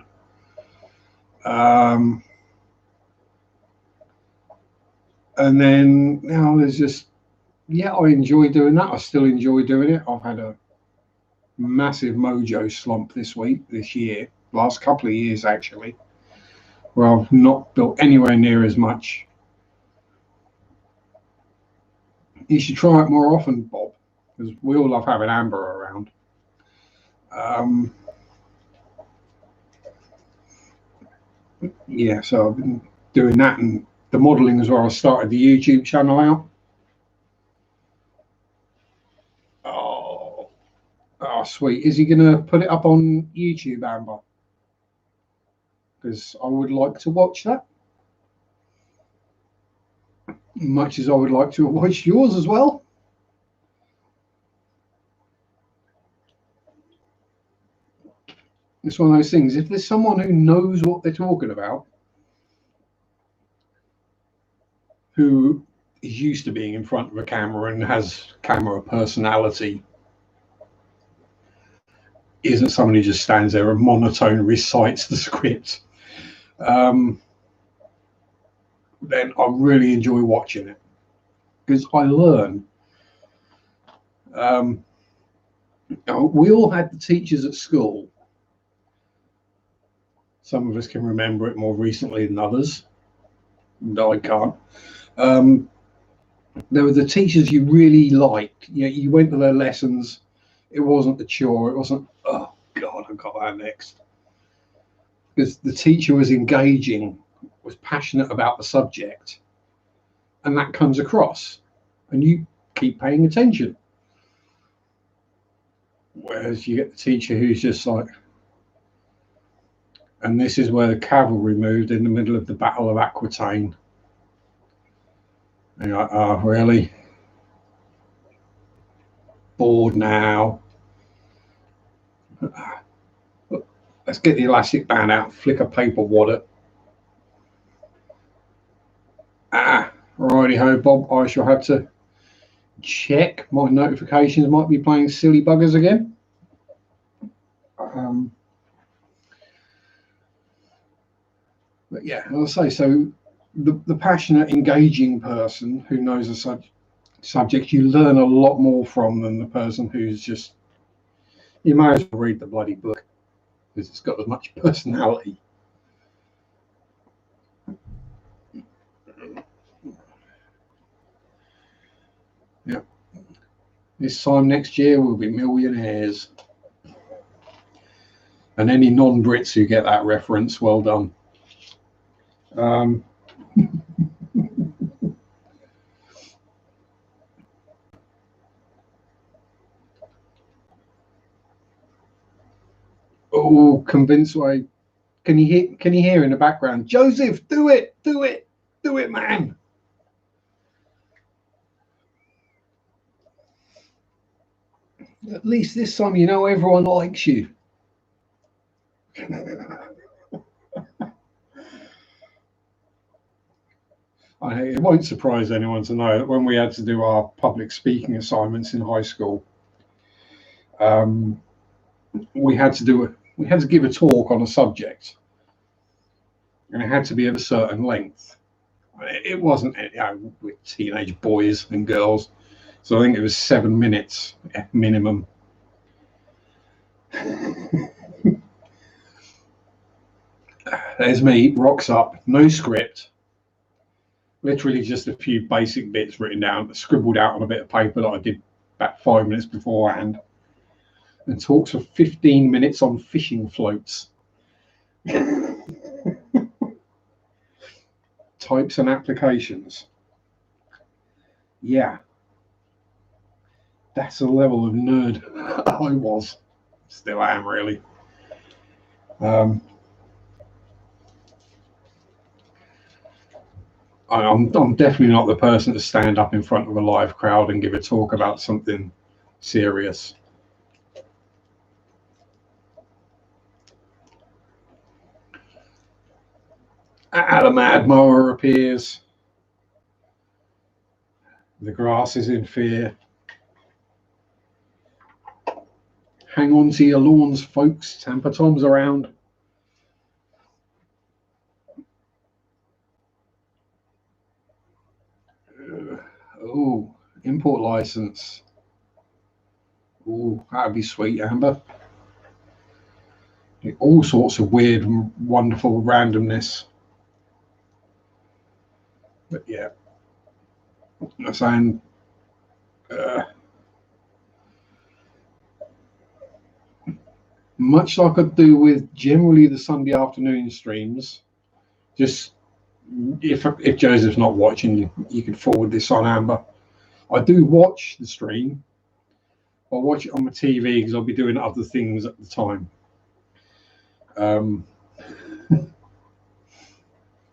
Speaker 1: And then now there's just, yeah, I enjoy doing that. I still enjoy doing it. I've had a massive mojo slump this year, last couple of years actually, where I've not built anywhere near as much. You should try it more often, Bob, because we all love having Amber around. Yeah, so I've been doing that, and the modelling as well. I started the YouTube channel out. Oh, sweet. Is he going to put it up on YouTube, Amber? Because I would like to watch that. Much as I would like to watch yours as well. It's one of those things. If there's someone who knows what they're talking about, who is used to being in front of a camera and has camera personality, isn't someone who just stands there and monotone recites the script, then I really enjoy watching it because I learn. We all had the teachers at school. Some of us can remember it more recently than others. No, I can't. There were the teachers you really liked. You went to their lessons. It wasn't a chore. It wasn't, oh God, I've got that next. Because the teacher was engaging, was passionate about the subject, and that comes across, and you keep paying attention. Whereas you get the teacher who's just like, and this is where the cavalry moved in the middle of the Battle of Aquitaine. And you're like, oh, really? Bored now. Let's get the elastic band out, flick a paper wad. Righty ho, Bob. I shall have to check. My notifications might be playing silly buggers again. But yeah, as I say, so the passionate, engaging person who knows a subject, you learn a lot more from than the person who's just, you may as well read the bloody book because it's got as much personality. Yeah. This time next year we'll be millionaires. And any non-Brits who get that reference, well done. Oh, convinced way. Can you hear in the background? Joseph, do it, man. At least this time you know everyone likes you. It won't surprise anyone to know that when we had to do our public speaking assignments in high school, we had to give a talk on a subject, and it had to be of a certain length. It wasn't, with teenage boys and girls, so I think it was 7 minutes minimum. There's me, rocks up, no script, literally just a few basic bits written down, scribbled out on a bit of paper that I did about 5 minutes beforehand, and talks for 15 minutes on fishing floats. types and applications. Yeah, that's the level of nerd I was. Still am, really. I'm definitely not the person to stand up in front of a live crowd and give a talk about something serious. A mad mower appears. The grass is in fear. Hang on to your lawns, folks. Tamper Tom's around. Oh, import license. Oh, that'd be sweet, Amber. All sorts of weird, wonderful randomness. But yeah, I'm saying much like I do with generally the Sunday afternoon streams, just if Joseph's not watching, you can forward this on, Amber. I do watch the stream. I'll watch it on my TV because I'll be doing other things at the time.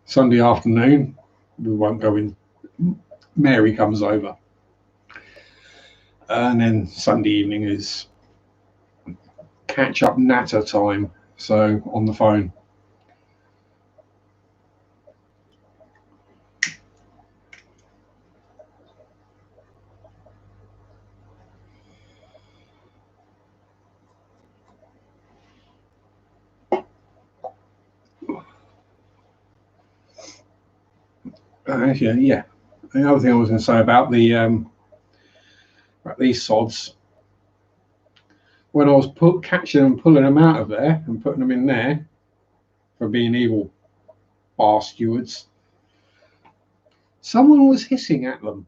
Speaker 1: Sunday afternoon, we won't go in. Mary comes over. And then Sunday evening is catch up natter time. So on the phone. Yeah. The other thing I was going to say about these sods, when I was catching them, pulling them out of there and putting them in there for being evil bar stewards, someone was hissing at them.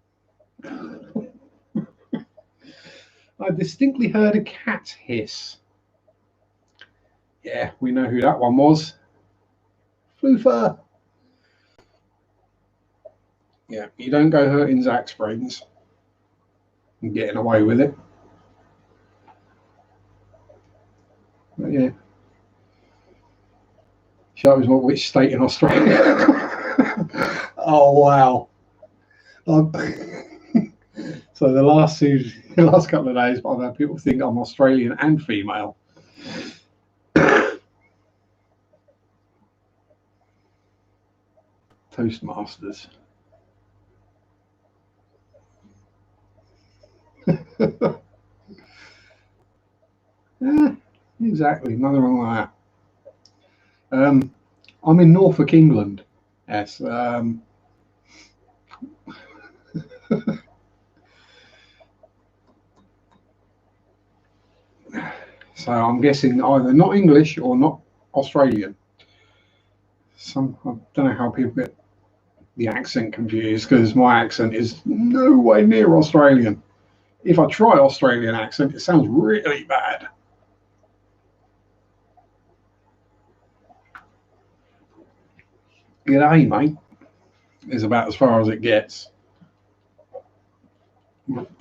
Speaker 1: I distinctly heard a cat hiss. Yeah, we know who that one was. Floofer. Yeah, you don't go hurting Zach's brains and getting away with it. But yeah. Shows what which state in Australia. Oh wow. So the last couple of days, I've had people think I'm Australian and female. Toastmasters. Yeah, exactly. Nothing wrong with that. I'm in Norfolk, England. Yes. So I'm guessing either not English or not Australian. I don't know how people get the accent confused because my accent is no way near Australian. If I try Australian accent, it sounds really bad. G'day, mate, is about as far as it gets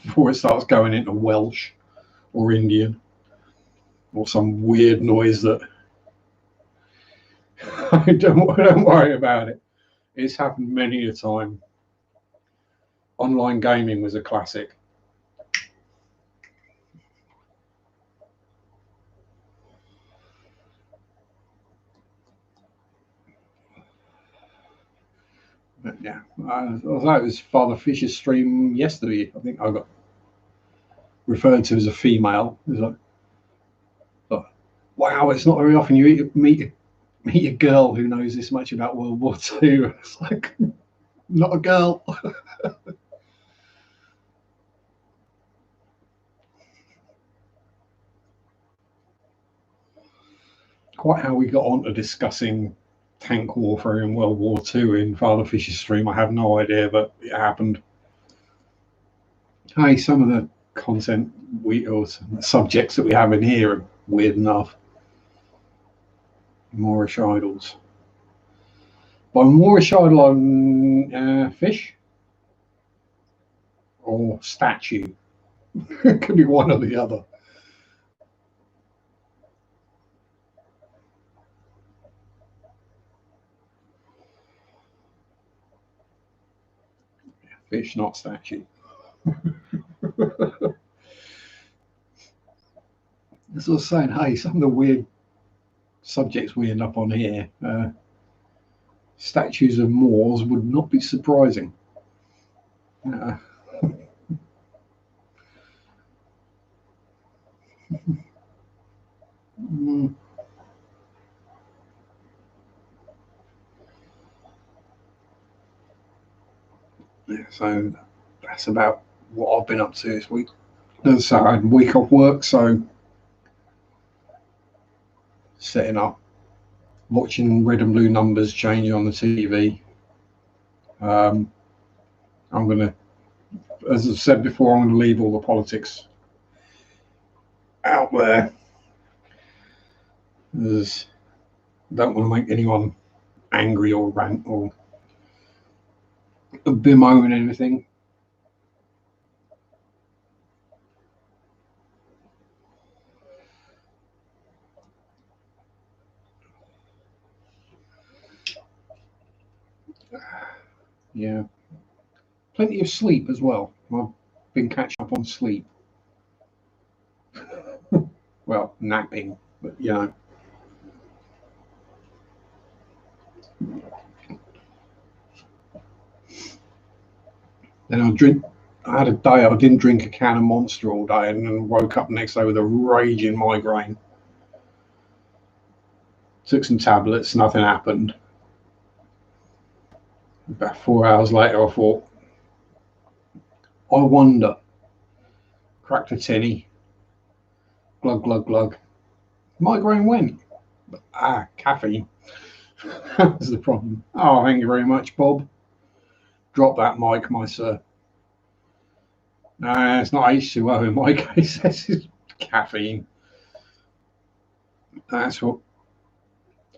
Speaker 1: before it starts going into Welsh or Indian or some weird noise that don't worry about it. It's happened many a time. Online gaming was a classic. But yeah, I thought it was Father Fisher's stream yesterday. I think I got referred to as a female. It was like, wow, it's not very often you meet a girl who knows this much about World War II. It's like, not a girl. Quite how we got on to discussing tank warfare in World War II in Father Fisher's stream, I have no idea, but it happened. Hey, some of the content or subjects that we have in here are weird enough. Moorish idols. But I'm more excited on fish or statue. It could be one or the other. Fish, not statue. As I was saying, hey, some of the weird subjects we end up on here, statues of Moors would not be surprising. Yeah, so that's about what I've been up to this week. So I had a week off work, so setting up, watching red and blue numbers change on the TV. I'm going to, as I've said before, I'm going to leave all the politics out there. I don't want to make anyone angry or rant or bemoan anything. Yeah, plenty of sleep as well. I've been catching up on sleep. Well, napping, but you know. Then I had a day I didn't drink a can of Monster all day, and then woke up the next day with a raging migraine. Took some tablets, nothing happened. About 4 hours later, I thought, I wonder. Cracked a tinny, glug, glug, glug. Migraine went. Caffeine. That was the problem. Oh, thank you very much, Bob. Drop that mic, my sir. No, it's not H2O in my case. This is caffeine. That's what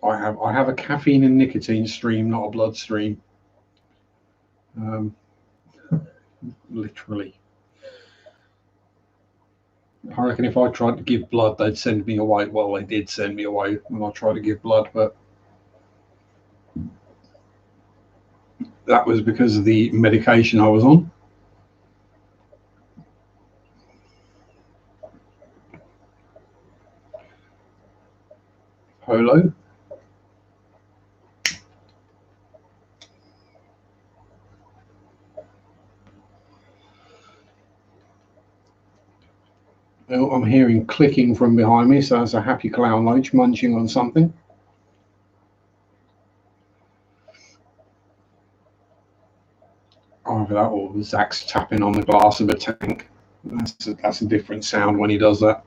Speaker 1: I have. I have a caffeine and nicotine stream, not a blood stream. Literally. I reckon if I tried to give blood, they'd send me away. Well, they did send me away when I tried to give blood, but that was because of the medication I was on. Polo. Oh, I'm hearing clicking from behind me, so that's a happy clown loach munching on something. Either that or Zach's tapping on the glass of a tank. That's a different sound when he does that.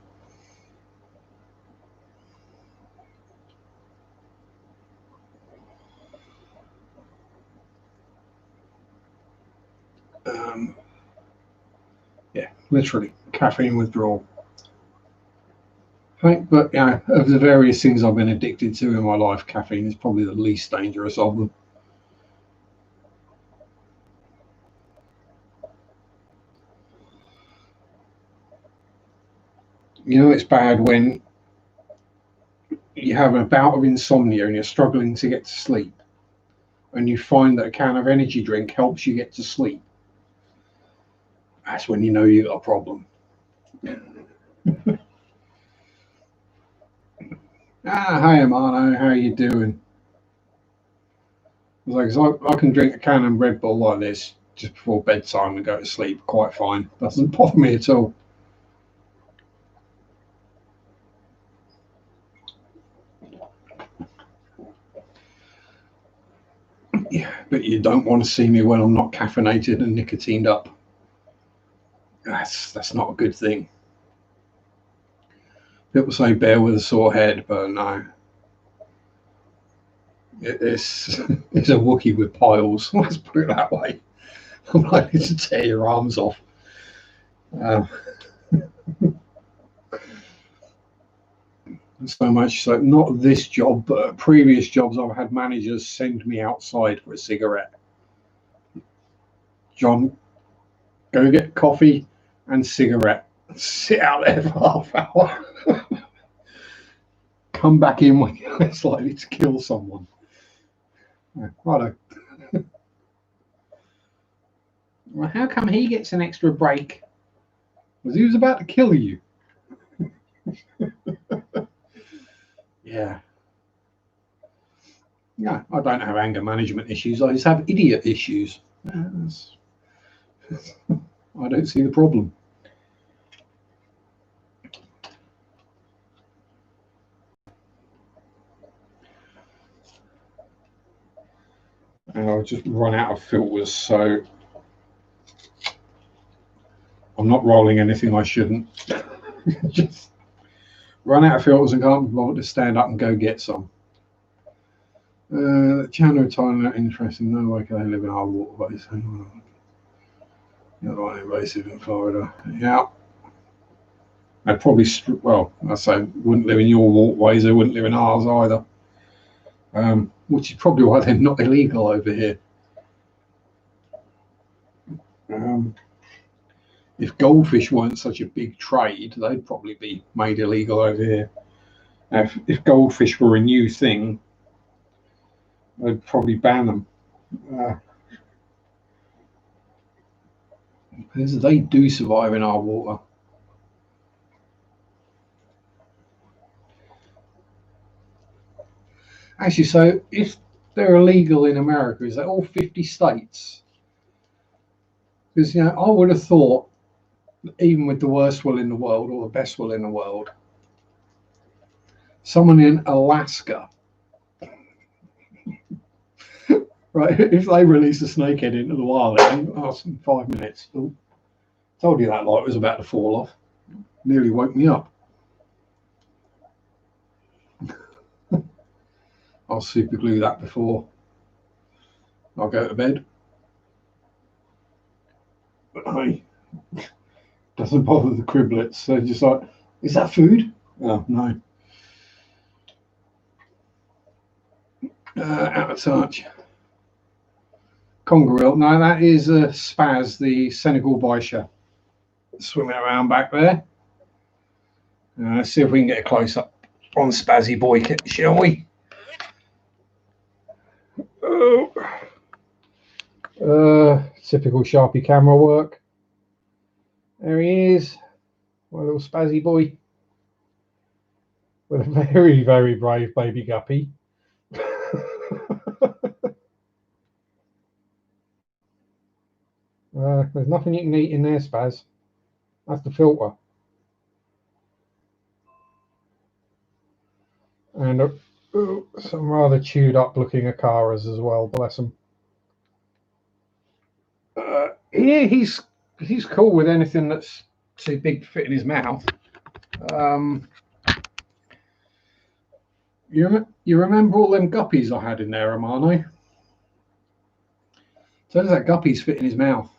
Speaker 1: Yeah, literally caffeine withdrawal. But yeah, of the various things I've been addicted to in my life, caffeine is probably the least dangerous of them. You know, it's bad when you have a bout of insomnia and you're struggling to get to sleep, and you find that a can of energy drink helps you get to sleep. That's when you know you've got a problem. Hi, Amano, how you doing? I can drink a can of Red Bull like this just before bedtime and go to sleep quite fine. Doesn't bother me at all. Yeah, but you don't want to see me when I'm not caffeinated and nicotined up. That's not a good thing. People say bear with a sore head, but no. It's a Wookiee with piles. Let's put it that way. I'm likely to tear your arms off. So much so, not this job, but previous jobs, I've had managers send me outside for a cigarette. John, go get coffee and cigarette. Sit out there for half hour. Come back in when you're less likely to kill someone. Righto. Well, how come he gets an extra break? Because he was about to kill you. Yeah. Yeah, I don't have anger management issues. I just have idiot issues. I don't see the problem. And I've just run out of filters, so I'm not rolling anything I shouldn't. Just run out of filters and can't bother to stand up and go get some. The channel time not interesting. No way can they live in our waterways. You're not invasive in Florida. Yeah. They'd probably, well, I say, wouldn't live in your waterways. They wouldn't live in ours either. Which is probably why they're not illegal over here. If goldfish weren't such a big trade, they'd probably be made illegal over here. If goldfish were a new thing, they'd probably ban them. Because they do survive in our water. Actually, so if they're illegal in America, is that all 50 states? Because, you know, I would have thought, even with the worst will in the world or the best will in the world, someone in Alaska, right, if they release a snakehead into the wild, ask them 5 minutes. Oh, told you that light was about to fall off. Nearly woke me up. I'll super glue that before I'll go to bed. But hey, doesn't bother the criblets. They're just like, is that food? Oh, no. Out of touch. Congaril. No, that is Spaz, the Senegal Baisha, swimming around back there. Let's see if we can get a close up on Spazzy Boy, shall we? Oh. Typical Sharpie camera work. There he is, my little Spazzy Boy, with a very, very brave baby guppy. There's nothing you can eat in there, Spaz. That's the filter. And some rather chewed up looking Akaras as well, bless them. Yeah, he's cool with anything that's too big to fit in his mouth. You remember all them guppies I had in there, Amano? Turns out guppies fit in his mouth.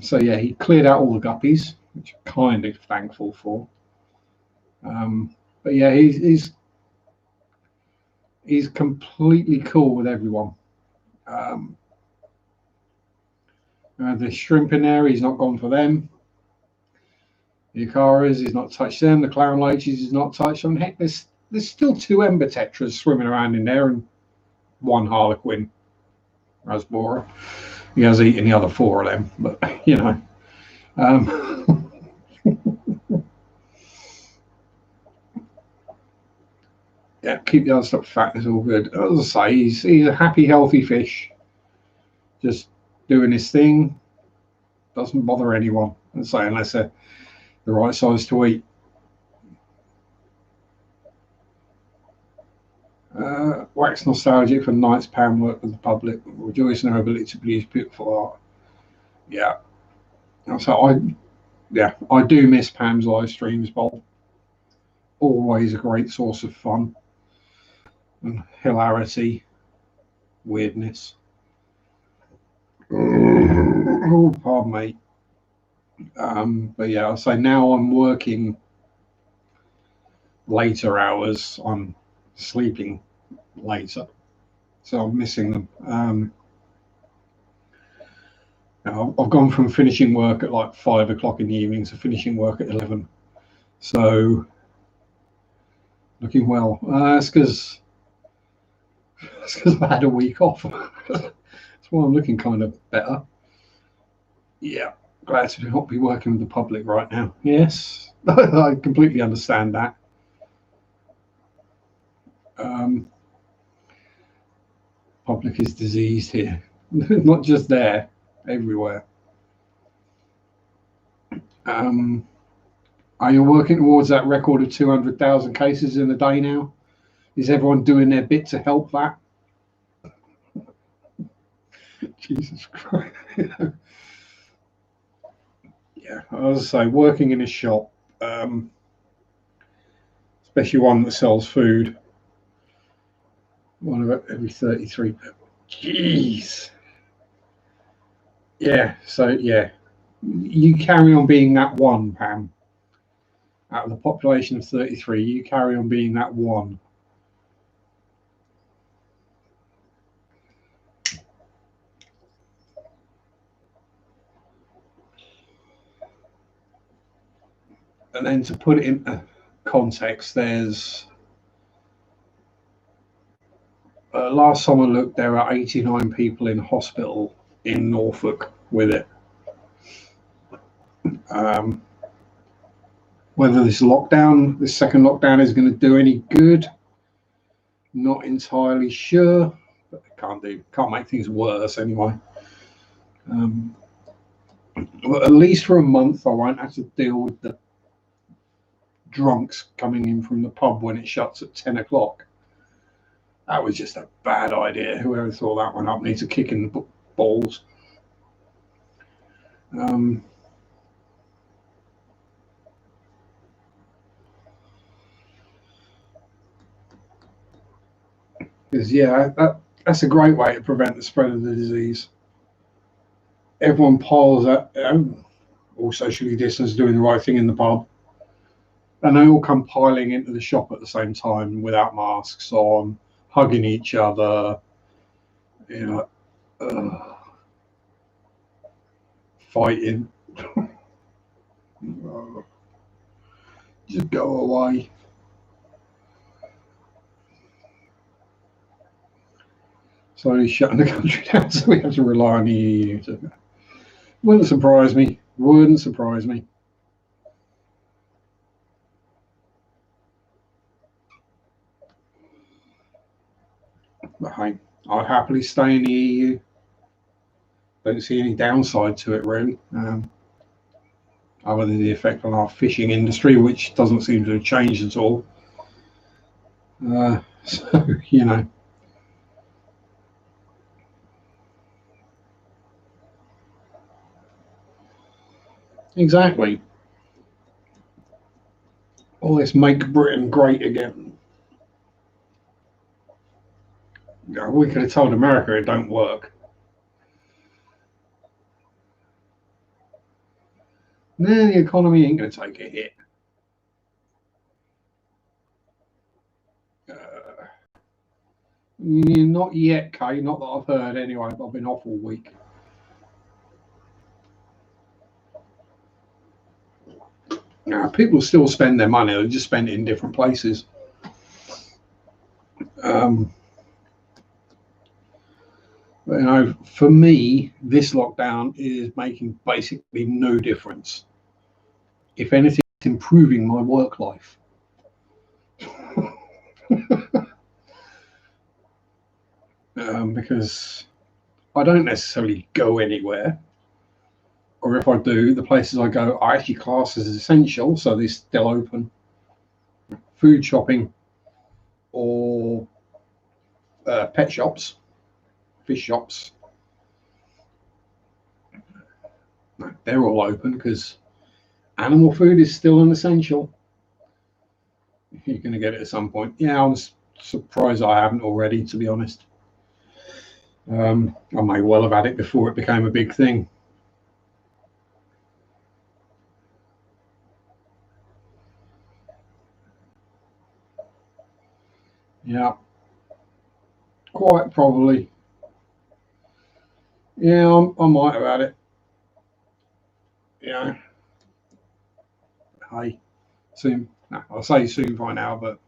Speaker 1: So yeah, he cleared out all the guppies, which I'm kind of thankful for. But yeah, he's completely cool with everyone. The shrimp in there, he's not gone for them. The Akaras, he's not touched them. The clown leeches, he's not touched them. Heck, there's still 2 ember tetras swimming around in there and 1 harlequin rasbora. He has eaten the other 4 of them, but you know. Yeah, keep the other stuff fat. It's all good. As I say, he's a happy, healthy fish, just doing his thing. Doesn't bother anyone. I say, unless they're the right size to eat. Wax nostalgic for Knight's Pam work with the public, rejoicing in her ability to produce beautiful art. Yeah. So I do miss Pam's live streams, Bob. Always a great source of fun and hilarity, weirdness. Oh, pardon me. But yeah, I'll say now I'm working later hours. I'm sleeping later, so I'm missing them. I've gone from finishing work at like 5 o'clock in the evening to finishing work at 11. So looking well. That's because I had a week off. That's why I'm looking kind of better. Yeah, glad to not be working with the public right now. Yes, I completely understand that. Um, Public is diseased here, not just there, everywhere. Um, are you working towards that record of 200,000 cases in a day now? Is everyone doing their bit to help that? Jesus Christ. Yeah, as I say, working in a shop, um, especially one that sells food, one of every 33 people. Jeez. Yeah, so yeah, you carry on being that one, Pam. Out of the population of 33, you carry on being that one. And then to put it in context, there's last time I looked, there are 89 people in hospital in Norfolk with it. Um, Whether this second lockdown, is going to do any good, not entirely sure. But can't make things worse anyway. But at least for a month, I won't have to deal with the drunks coming in from the pub when it shuts at 10 o'clock. That was just a bad idea. Whoever thought that one up needs a kick in the balls. Because yeah, that's a great way to prevent the spread of the disease. Everyone piles up, all socially distanced, doing the right thing in the pub, and they all come piling into the shop at the same time without masks on, hugging each other, you know, fighting. Just go away. So he's shutting the country down, so we have to rely on the EU. Wouldn't surprise me. Wouldn't surprise me. But hey, I'd happily stay in the EU. Don't see any downside to it really, other than the effect on our fishing industry, which doesn't seem to have changed at all. So you know, exactly. All this make Britain great again. We could have told America it don't work. No, the economy ain't going to take a hit. Not yet, Kay. Not that I've heard anyway. I've been off all week. People still spend their money. They just spend it in different places. But, you know, for me, this lockdown is making basically no difference. If anything, it's improving my work life. Because I don't necessarily go anywhere, or if I do, the places I go are actually classed as essential, so they're still open. Food shopping or pet shops, fish shops, no, they're all open because animal food is still an essential. You're going to get it at some point. Yeah, I'm surprised I haven't already, to be honest. I may well have had it before it became a big thing. Yeah, quite probably. Yeah, I might have had it. Yeah. Hey, soon. No, I'll say soon by now, but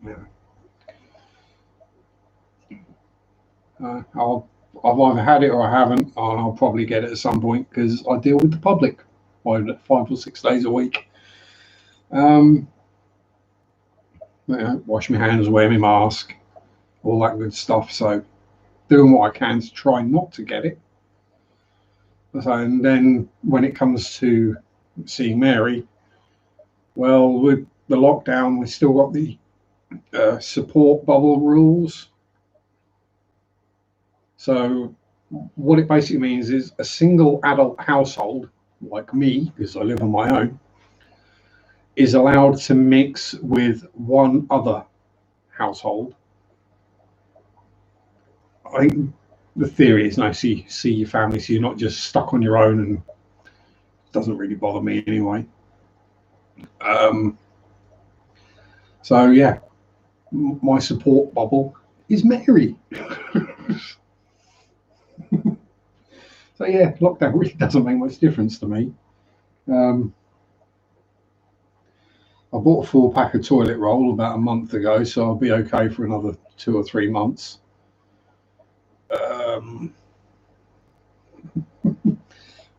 Speaker 1: I've either had it or I haven't, and I'll probably get it at some point because I deal with the public 5 or 6 days a week. Um, wash my hands, wear my mask, all that good stuff. So doing what I can to try not to get it. So, and then when it comes to seeing Mary, well, with the lockdown, we've still got the support bubble rules. So what it basically means is a single adult household, like me, because I live on my own, is allowed to mix with one other household. I think the theory is now see your family, so you're not just stuck on your own, and it doesn't really bother me anyway. So yeah, my support bubble is Mary. So yeah, lockdown really doesn't make much difference to me. Um, I bought a 4-pack of toilet roll about a month ago, so I'll be okay for another 2 or 3 months. And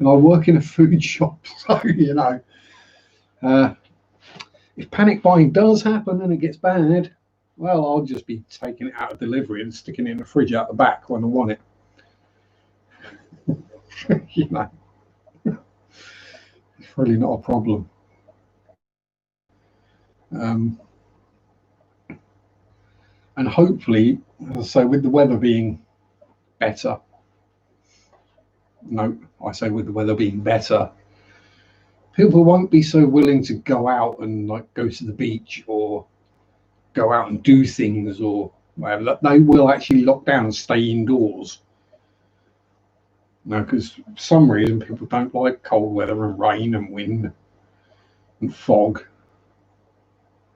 Speaker 1: I work in a food shop, so uh, if panic buying does happen and it gets bad, well, I'll just be taking it out of delivery and sticking it in the fridge out the back when I want it. It's really not a problem. Um, and hopefully, as I say, with the weather being better, no, I say with the weather being better, people won't be so willing to go out and like go to the beach or go out and do things, or well, they will actually lock down and stay indoors. No, because for some reason people don't like cold weather and rain and wind and fog.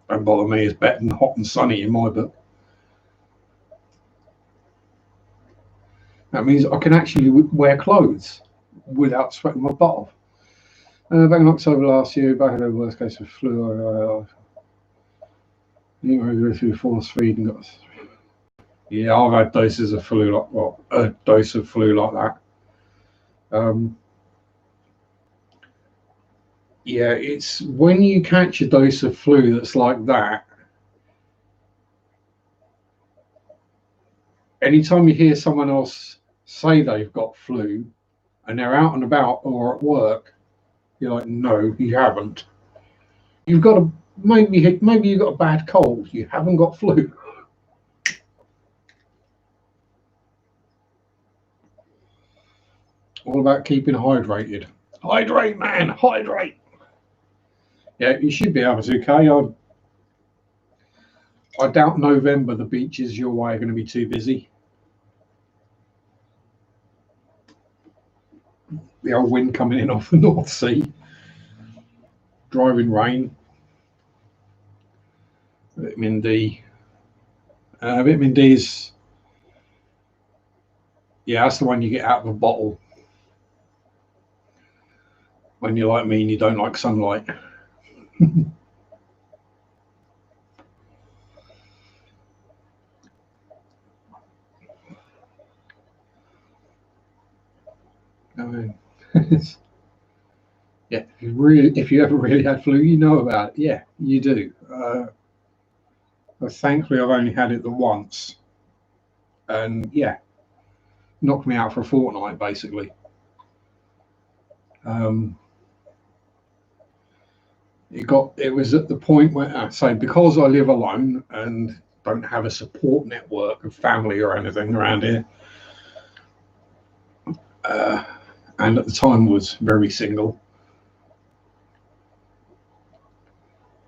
Speaker 1: Don't bother me. It's better than hot and sunny in my book. That means I can actually wear clothes without sweating my butt off. Back in October last year, back in the worst case of flu, I go through force feed and got. Yeah, I've had doses of flu like a dose of flu like that. Yeah, it's when you catch a dose of flu that's like that. Anytime you hear someone else say they've got flu and they're out and about or at work, you're like, no, you haven't. You've got a maybe you've got a bad cold. You haven't got flu. All about keeping hydrated. Hydrate, man, hydrate. Yeah, you should be able to, okay? I doubt November the beaches your way are going to be too busy. The old wind coming in off the North Sea, driving rain. Vitamin D. Vitamin D is, yeah, that's the one you get out of a bottle when you're like me and you don't like sunlight. I mean, yeah, if you ever really had flu, you know about it. Yeah, you do. But thankfully, I've only had it the once, and yeah, knocked me out for a fortnight basically. Um, it was at the point where I say because I live alone and don't have a support network of family or anything around here, and at the time was very single.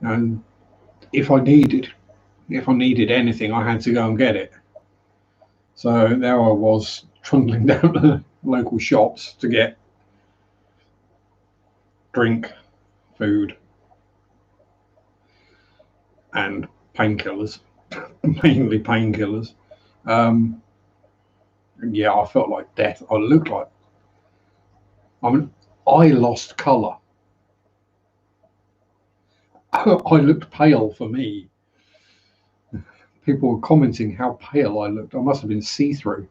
Speaker 1: And if I needed anything, I had to go and get it. So there I was trundling down to local shops to get drink, food, and painkillers. mainly painkillers. Yeah, I felt like death. I looked like, I mean, I lost colour. I looked pale for me. People were commenting how pale I looked. I must have been see-through.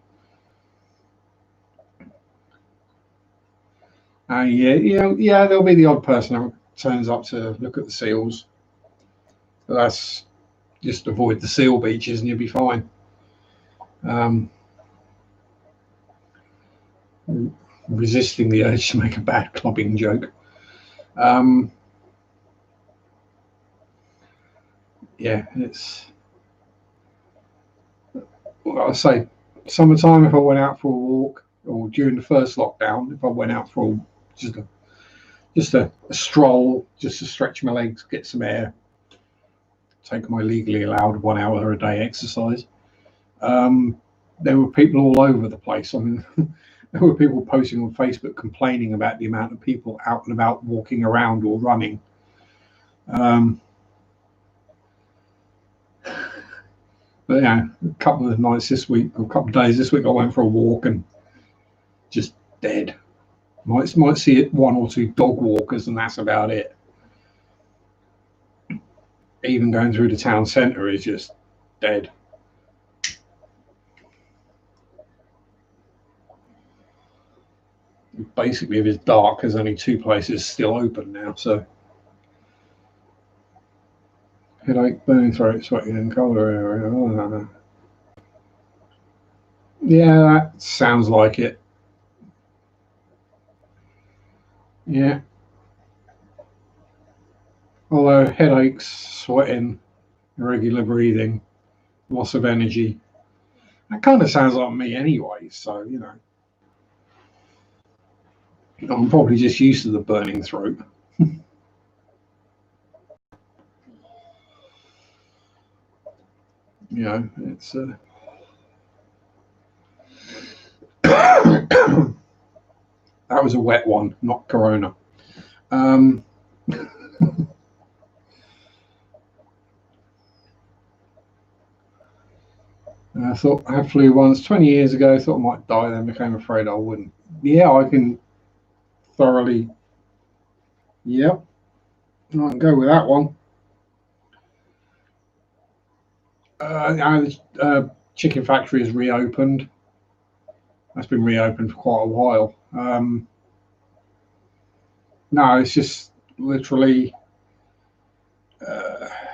Speaker 1: Yeah. There'll be the odd person who turns up to look at the seals. But that's just avoid the seal beaches and you'll be fine. Resisting the urge to make a bad clubbing joke. Yeah, it's. Well, I say, summertime. If I went out for a walk, or during the first lockdown, if I went out for just a stroll, just to stretch my legs, get some air, take my legally allowed 1 hour a day exercise. There were people all over the place. I mean, there were people posting on Facebook complaining about the amount of people out and about walking around or running. But yeah, a couple of nights this week, or a couple of days this week, I went for a walk and just dead. Might see one or two dog walkers, and that's about it. Even going through the town centre is just dead. Basically, if it's dark, there's only 2 places still open now. So, headache, burning throat, sweating, and cholera. Oh, yeah, that sounds like it. Yeah. Although headaches, sweating, irregular breathing, loss of energy, that kind of sounds like me anyway. So, I'm probably just used to the burning throat. It's that was a wet one, not corona. I thought I had flu once 20 years ago. Thought I might die, then became afraid I wouldn't. Yeah, I can thoroughly. Yep, I can go with that one. The chicken factory has reopened. That's been reopened for quite a while. No, it's just literally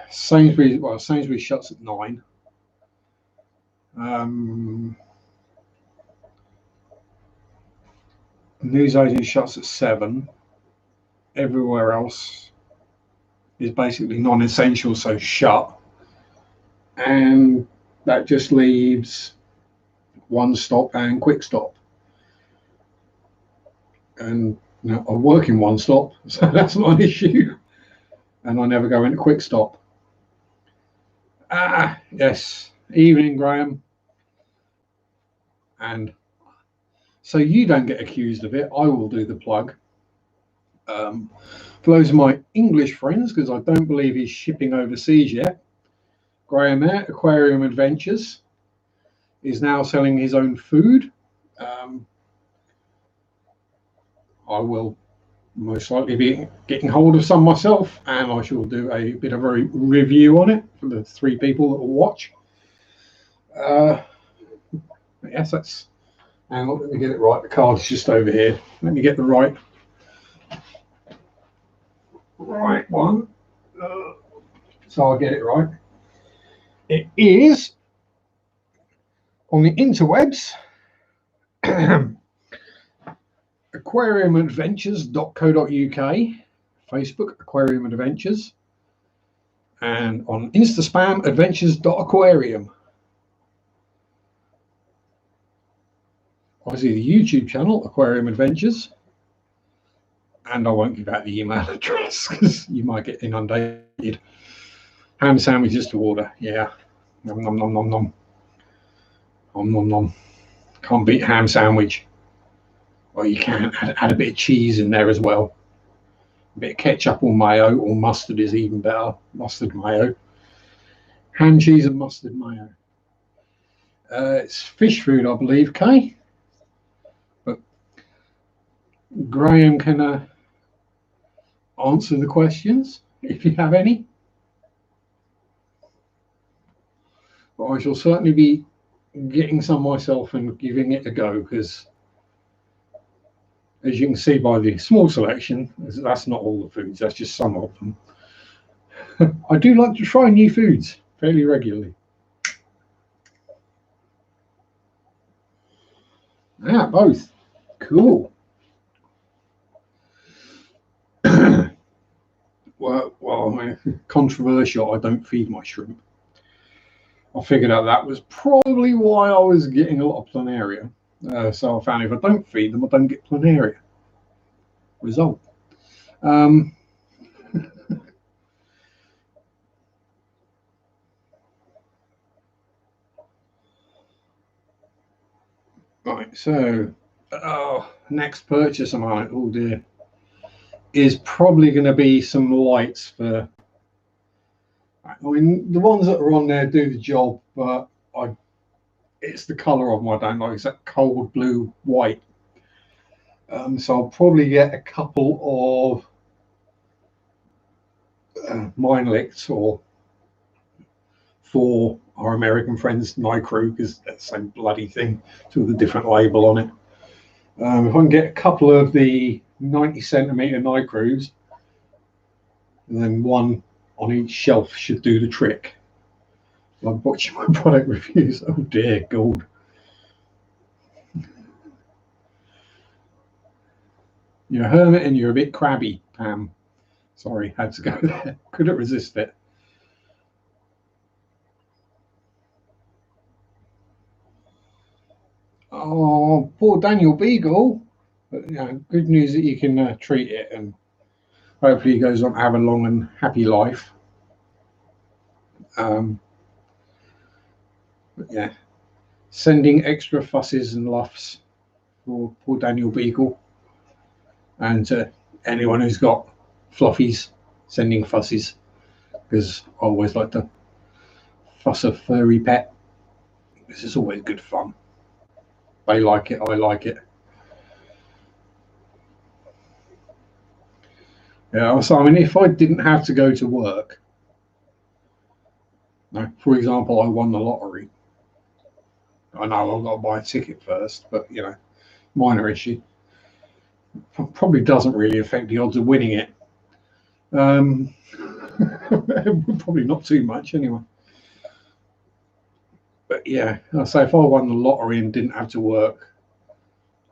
Speaker 1: Sainsbury's. Well, Sainsbury's shuts at 9. Newsagent shuts at 7. Everywhere else is basically non-essential, so shut. And that just leaves One Stop and Quick Stop. And I work in One Stop, so that's not an issue. And I never go into Quick Stop. Yes. Evening, Graham. And so you don't get accused of it. I will do the plug. For those of my English friends, because I don't believe he's shipping overseas yet, Graham there, Aquarium Adventures, is now selling his own food. I will most likely be getting hold of some myself, and I shall do a bit of a review on it for the 3 people that will watch. Yes, that's. Hang on, let me get it right. The card's just over here. Let me get the right one. So I'll get it right. It is on the interwebs. aquariumadventures.co.uk, Facebook Aquarium Adventures, and on Instaspam adventures.aquarium. Obviously the YouTube channel Aquarium Adventures, and I won't give out the email address because you might get inundated. Ham sandwiches to order, yeah. Nom nom nom nom nom. Nom nom nom. Can't beat ham sandwich. Well, you can add a bit of cheese in there as well. A bit of ketchup or mayo, or mustard is even better. Mustard mayo. Hand cheese and mustard mayo. It's fish food, I believe, Kay. But Graham can answer the questions if you have any. But I shall certainly be getting some myself and giving it a go, because as you can see by the small selection, that's not all the foods, that's just some of them. I do like to try new foods fairly regularly. Both. Cool. well, I mean, controversial, I don't feed my shrimp. I figured out that was probably why I was getting a lot of planaria. So I found if I don't feed them, I don't get planaria. Result. Right, so next purchase of mine, oh dear, is probably going to be some lights for. I mean, the ones that are on there do the job, but it's the colour of them I don't like. It's that cold blue white. So I'll probably get a couple of Mine-Licks or for our American friends Night Crew, because that's the same bloody thing with a different label on it. If I can get a couple of the 90cm Night Crews, and then one on each shelf should do the trick. I'm watching my product reviews. Oh dear God. You're a hermit and you're a bit crabby, Pam. Sorry, had to go there. Couldn't resist it. Oh, poor Daniel Beagle. But, good news that you can treat it, and hopefully he goes on to have a long and happy life. But yeah, sending extra fusses and luffs for poor Daniel Beagle, and to anyone who's got fluffies, sending fusses, because I always like to fuss a furry pet. This is always good fun. They like it, I like it. Yeah, so I mean, if I didn't have to go to work, for example, I won the lottery. I know I've got to buy a ticket first, but minor issue. Probably doesn't really affect the odds of winning it. Probably not too much anyway. But yeah, I say if I won the lottery and didn't have to work,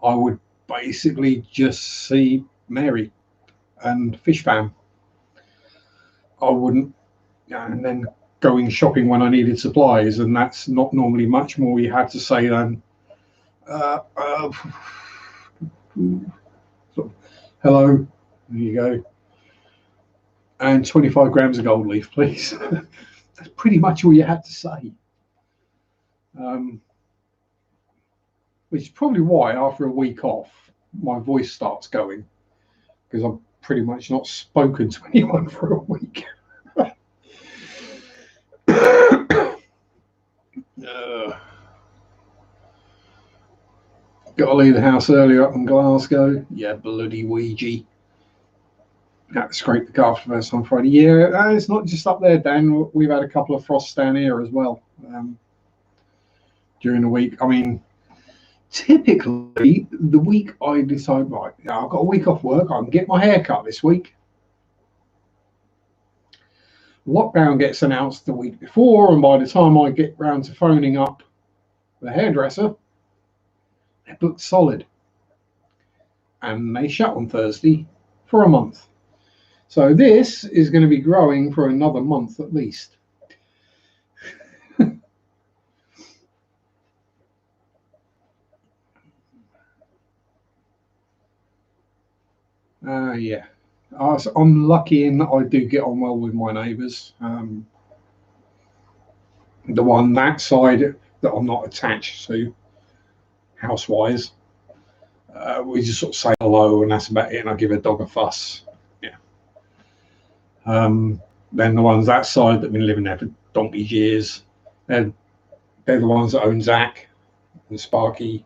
Speaker 1: I would basically just see Mary and Fish Fam. I wouldn't, and then going shopping when I needed supplies, and that's not normally much more you had to say than hello, there you go, and 25 grams of gold leaf, please. That's pretty much all you had to say. Which is probably why after a week off my voice starts going, because I've pretty much not spoken to anyone for a week. Got to leave the house earlier up in Glasgow. Yeah, bloody Ouija. Had to scrape the car for the first on Friday. Yeah, it's not just up there, Dan. We've had a couple of frosts down here as well during the week. I mean, typically the week I decide, right, I've got a week off work, I can get my hair cut this week. Lockdown gets announced the week before, and by the time I get round to phoning up the hairdresser, they're booked solid. And they shut on Thursday for a month. So this is going to be growing for another month at least. Yeah. I'm lucky in that I do get on well with my neighbours. The one that side that I'm not attached to, house-wise, we just sort of say hello and that's about it, and I give a dog a fuss. Yeah. Then the ones that side that have been living there for donkey's years. And they're the ones that own Zach and Sparky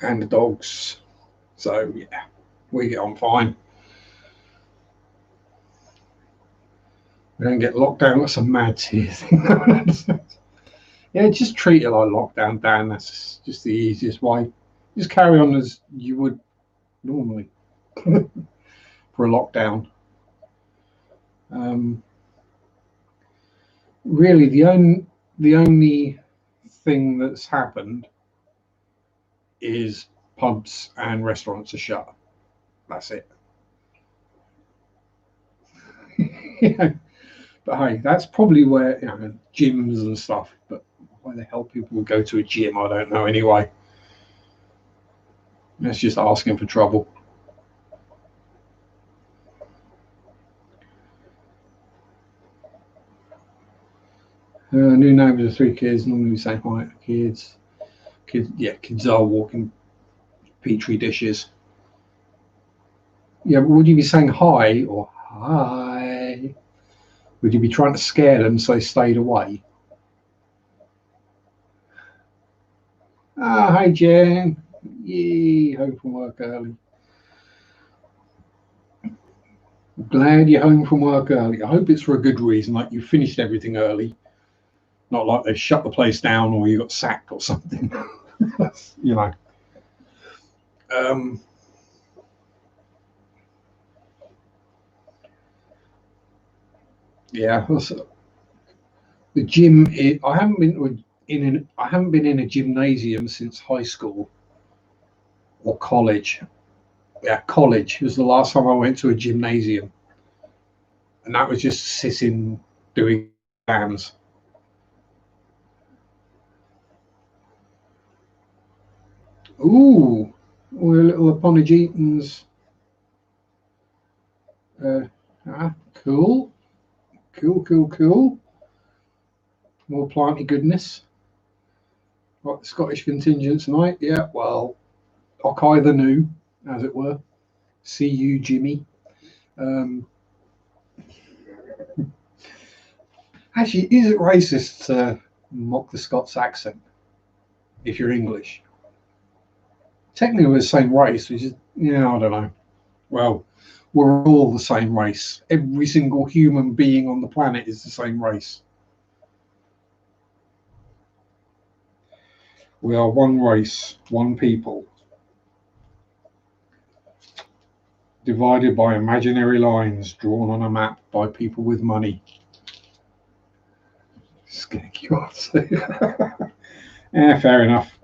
Speaker 1: and the dogs. So yeah, we get on fine. We don't get locked down with some mad tears. Yeah, just treat it like lockdown, Dan. That's just the easiest way. Just carry on as you would normally for a lockdown. Really, the only thing that's happened is pubs and restaurants are shut. That's it. Yeah. But hey, that's probably where, gyms and stuff. But why the hell people would go to a gym, I don't know. Anyway, that's just asking for trouble. New neighbours of 3 kids. Normally we say hi to kids. Kids are walking petri dishes. Yeah, but would you be saying hi or hi? Would you be trying to scare them so they stayed away? Ah, hey Jen. Yee, home from work early. Glad you're home from work early. I hope it's for a good reason, like you finished everything early. Not like they shut the place down or you got sacked or something. you know. Yeah, the gym. I haven't been in a gymnasium since high school or college. Yeah, college was the last time I went to a gymnasium, and that was just sitting doing exams. Ooh, we're little Aponogetans. Cool, cool. More planty goodness. Right, the Scottish contingent tonight. Yeah, well, Ockeye the New, as it were. See you, Jimmy. Actually, is it racist to mock the Scots accent if you're English? Technically, we're the same race. I don't know. Well, we're all the same race. Every single human being on the planet is the same race. We are one race, one people, divided by imaginary lines drawn on a map by people with money. Skanky ones. Yeah, fair enough.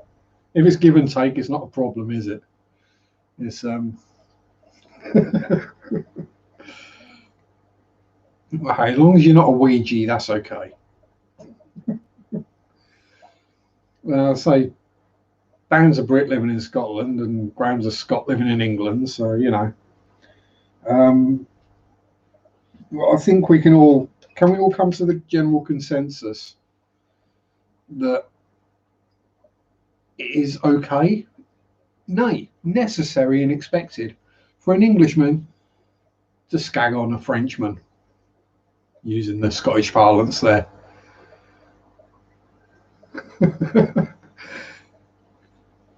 Speaker 1: If it's give and take, it's not a problem, is it? It's as long as you're not a Ouija, that's okay. Well, say Dan's a Brit living in Scotland and Graham's a Scot living in England, so well, I think we can all come to the general consensus that it is okay, nay, necessary and expected for an Englishman to skag on a Frenchman, using the Scottish parlance there.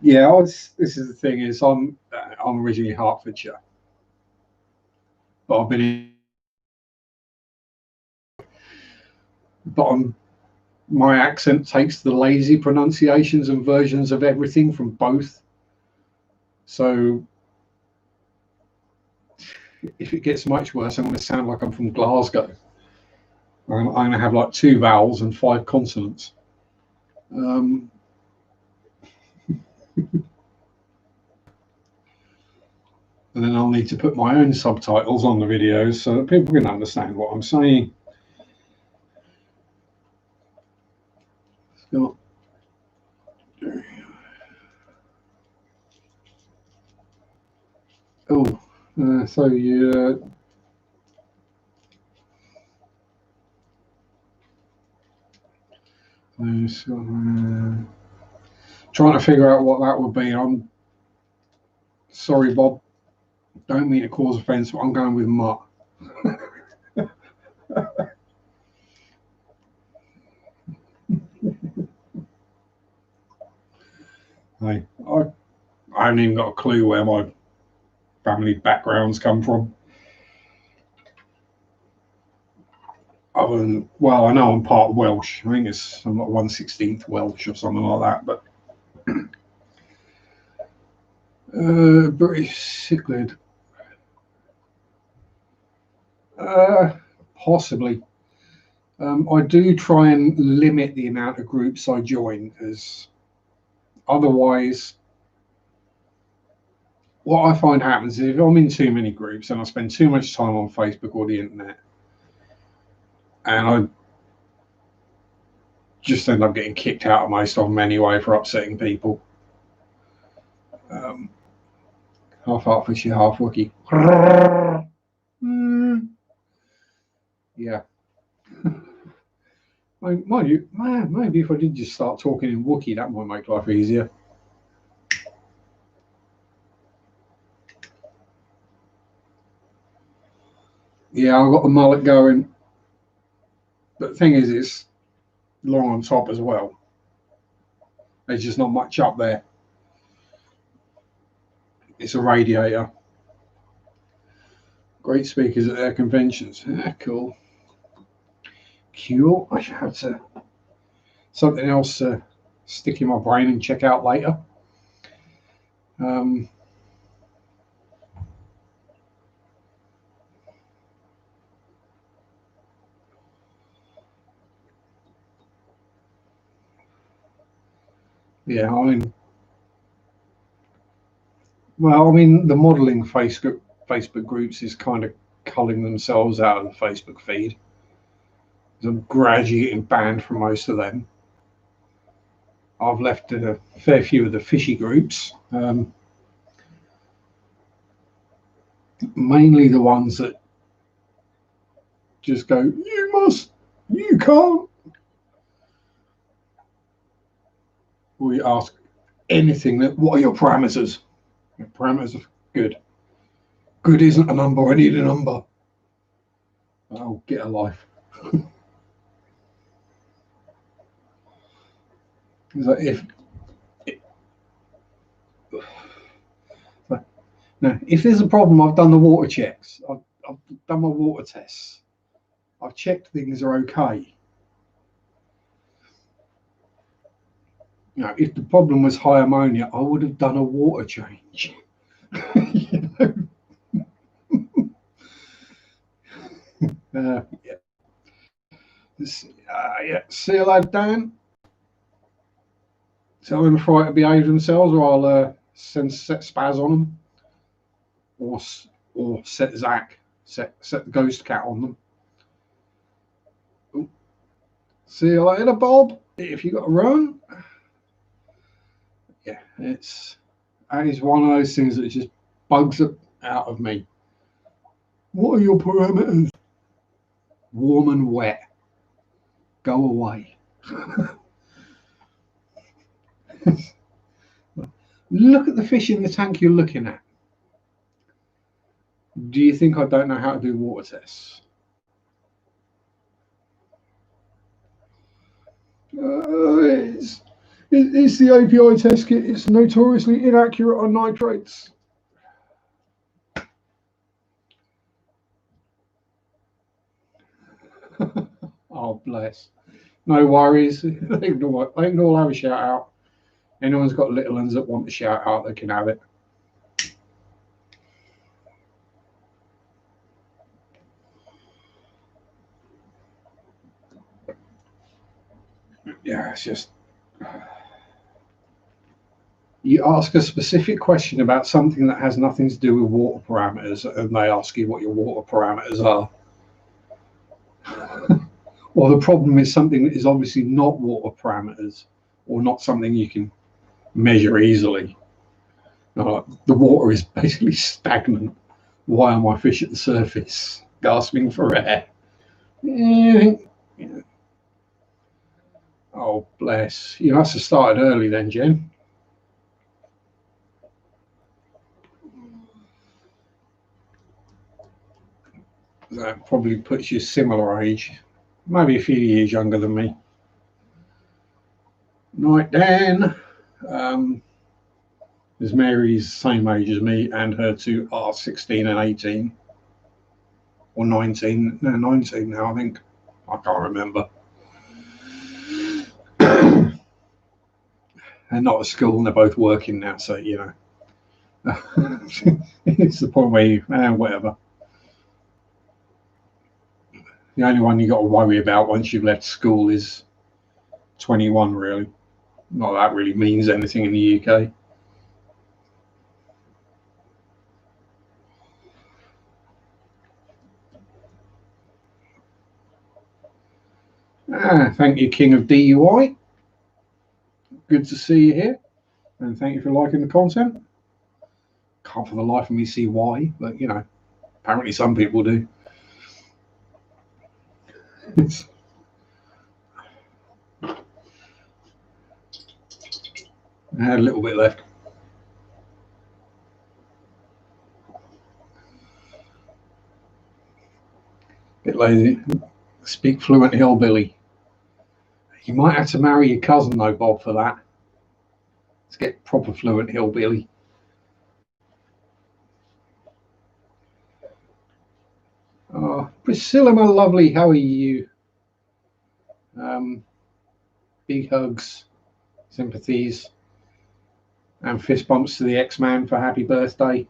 Speaker 1: Yeah, this is the thing is I'm originally Hertfordshire, but I've been in, my accent takes the lazy pronunciations and versions of everything from both. So if it gets much worse, I'm going to sound like I'm from Glasgow. I'm going to have like 2 vowels and 5 consonants. And then I'll need to put my own subtitles on the videos so that people can understand what I'm saying. So you trying to figure out what that would be. I'm sorry, Bob. Don't mean to cause offence, but I'm going with mutt. I haven't even got a clue where my family backgrounds come from. Other than, well, I know I'm part Welsh. I think I'm like 1/16 Welsh or something like that. But British cichlid, possibly. I do try and limit the amount of groups I join, because otherwise, what I find happens is if I'm in too many groups and I spend too much time on Facebook or the internet, and I just end up getting kicked out of most of them anyway for upsetting people. Half Artfishy, half Wookie. Yeah. Mind you, maybe if I did just start talking in Wookie, that might make life easier. Yeah, I've got the mullet going. But the thing is, it's long on top as well. There's just not much up there. It's a radiator. Great speakers at their conventions. Yeah, cool. Cool. I should have something else to stick in my brain and check out later. Yeah, the modelling Facebook groups is kind of culling themselves out of the Facebook feed. I'm gradually getting banned from most of them. I've left a fair few of the fishy groups, mainly the ones that just go, you can't. We ask anything what are your parameters? Your parameters are good. Good isn't a number, I need a number. Oh, get a life. If there's a problem, I've done the water checks. I've done my water tests. I've checked things are okay. If the problem was high ammonia, I would have done a water change. Yeah. See you later, Dan. Tell them Fry to behave themselves, or I'll set Spaz on them, or set Zach, set the ghost cat on them. Ooh. See you later, Bob. If you got to run, yeah, that is one of those things that just bugs it out of me. What are your parameters? Warm and wet. Go away. Look at the fish in the tank you're looking at. Do you think I don't know how to do water tests? It's the API test kit. It's notoriously inaccurate on nitrates. Oh, bless. No worries. They can all have a shout out. Anyone's got little ones that want to shout out, they can have it. Yeah, it's just you ask a specific question about something that has nothing to do with water parameters, and they ask you what your water parameters are. Well, the problem is something that is obviously not water parameters, or not something you can measure easily. The water is basically stagnant. Why are my fish at the surface, gasping for air? Yeah. Oh, bless. You must have started early then, Jen. That probably puts you similar age, maybe a few years younger than me. Night, Dan. Because Mary's same age as me, and her two are 16 and 18. Or 19. No, 19 now, I think. I can't remember. They're not at school and they're both working now, so, you know. It's the point where you, whatever. The only one you got to worry about once you've left school is 21, really. Not that really means anything in the UK. Thank you, King of DUI. Good to see you here. And thank you for liking the content. Can't for the life of me see why, but, you know, apparently some people do. I had a little bit left. Bit lazy. Speak fluent hillbilly. You might have to marry your cousin though, Bob, for that. Let's get proper fluent hillbilly. Priscilla, my lovely, how are you? Big hugs, sympathies, and fist bumps to the X-Man for happy birthday.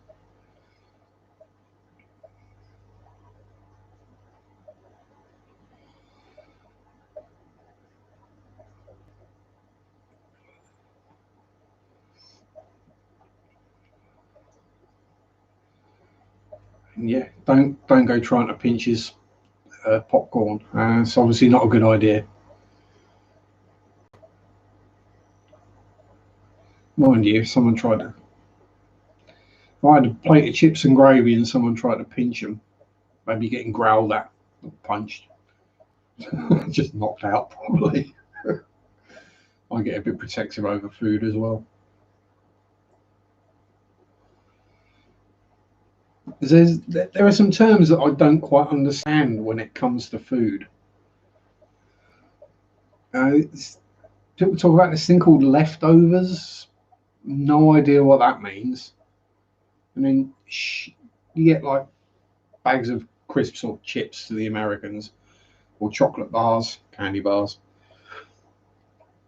Speaker 1: And yeah, don't go trying to pinch his popcorn. It's obviously not a good idea. Mind you, if someone tried to, if I had a plate of chips and gravy and someone tried to pinch them, maybe getting growled at, or punched, just knocked out probably. I get a bit protective over food as well. There are some terms that I don't quite understand when it comes to food. People talk about this thing called leftovers. No idea what that means. And then you get like bags of crisps or chips to the Americans, or chocolate bars, candy bars,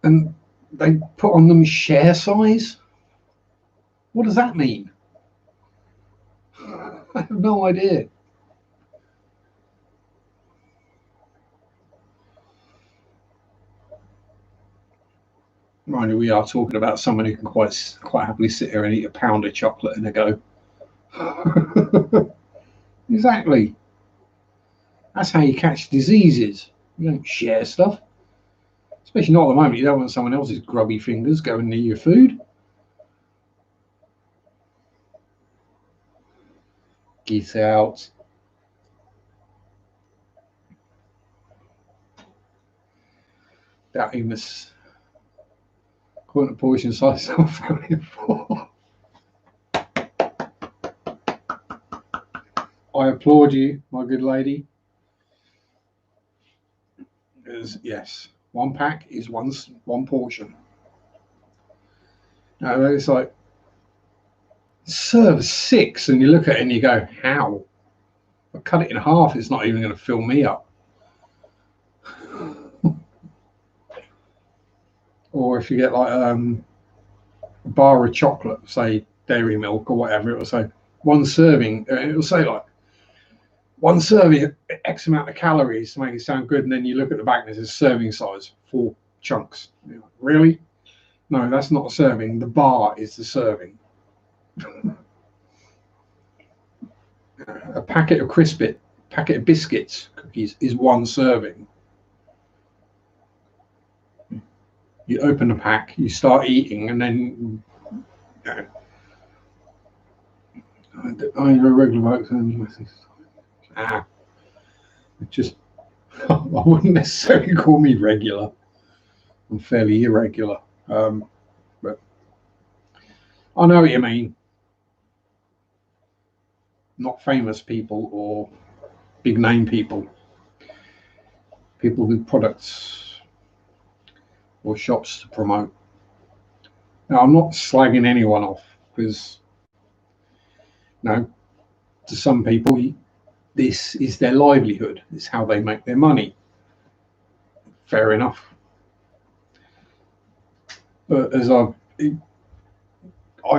Speaker 1: and they put on them share size. What does that mean? I have no idea. Mind you, we are talking about someone who can quite happily sit here and eat a pound of chocolate in a go. Exactly. That's how you catch diseases. You don't share stuff. Especially not at the moment. You don't want someone else's grubby fingers going near your food. Get out. That must. According to portion size, I'm family of 4. I applaud you, my good lady. Because yes, one pack is one portion. Now it's like serve 6, and you look at it and you go, how? I cut it in half. It's not even going to fill me up. Or if you get like a bar of chocolate, say dairy milk or whatever, it'll say one serving. It'll say like one serving, X amount of calories to make it sound good, and then you look at the back and it says serving size, 4 chunks. Like, really? No, that's not a serving. The bar is the serving. A packet of biscuits, cookies is 1 serving. You open the pack, you start eating, and then I'm a regular vote. Just I wouldn't necessarily call me regular. I'm fairly irregular, but I know what you mean. Not famous people or big name people with products or shops to promote. Now, I'm not slagging anyone off. because, to some people, this is their livelihood. It's how they make their money. Fair enough. But as I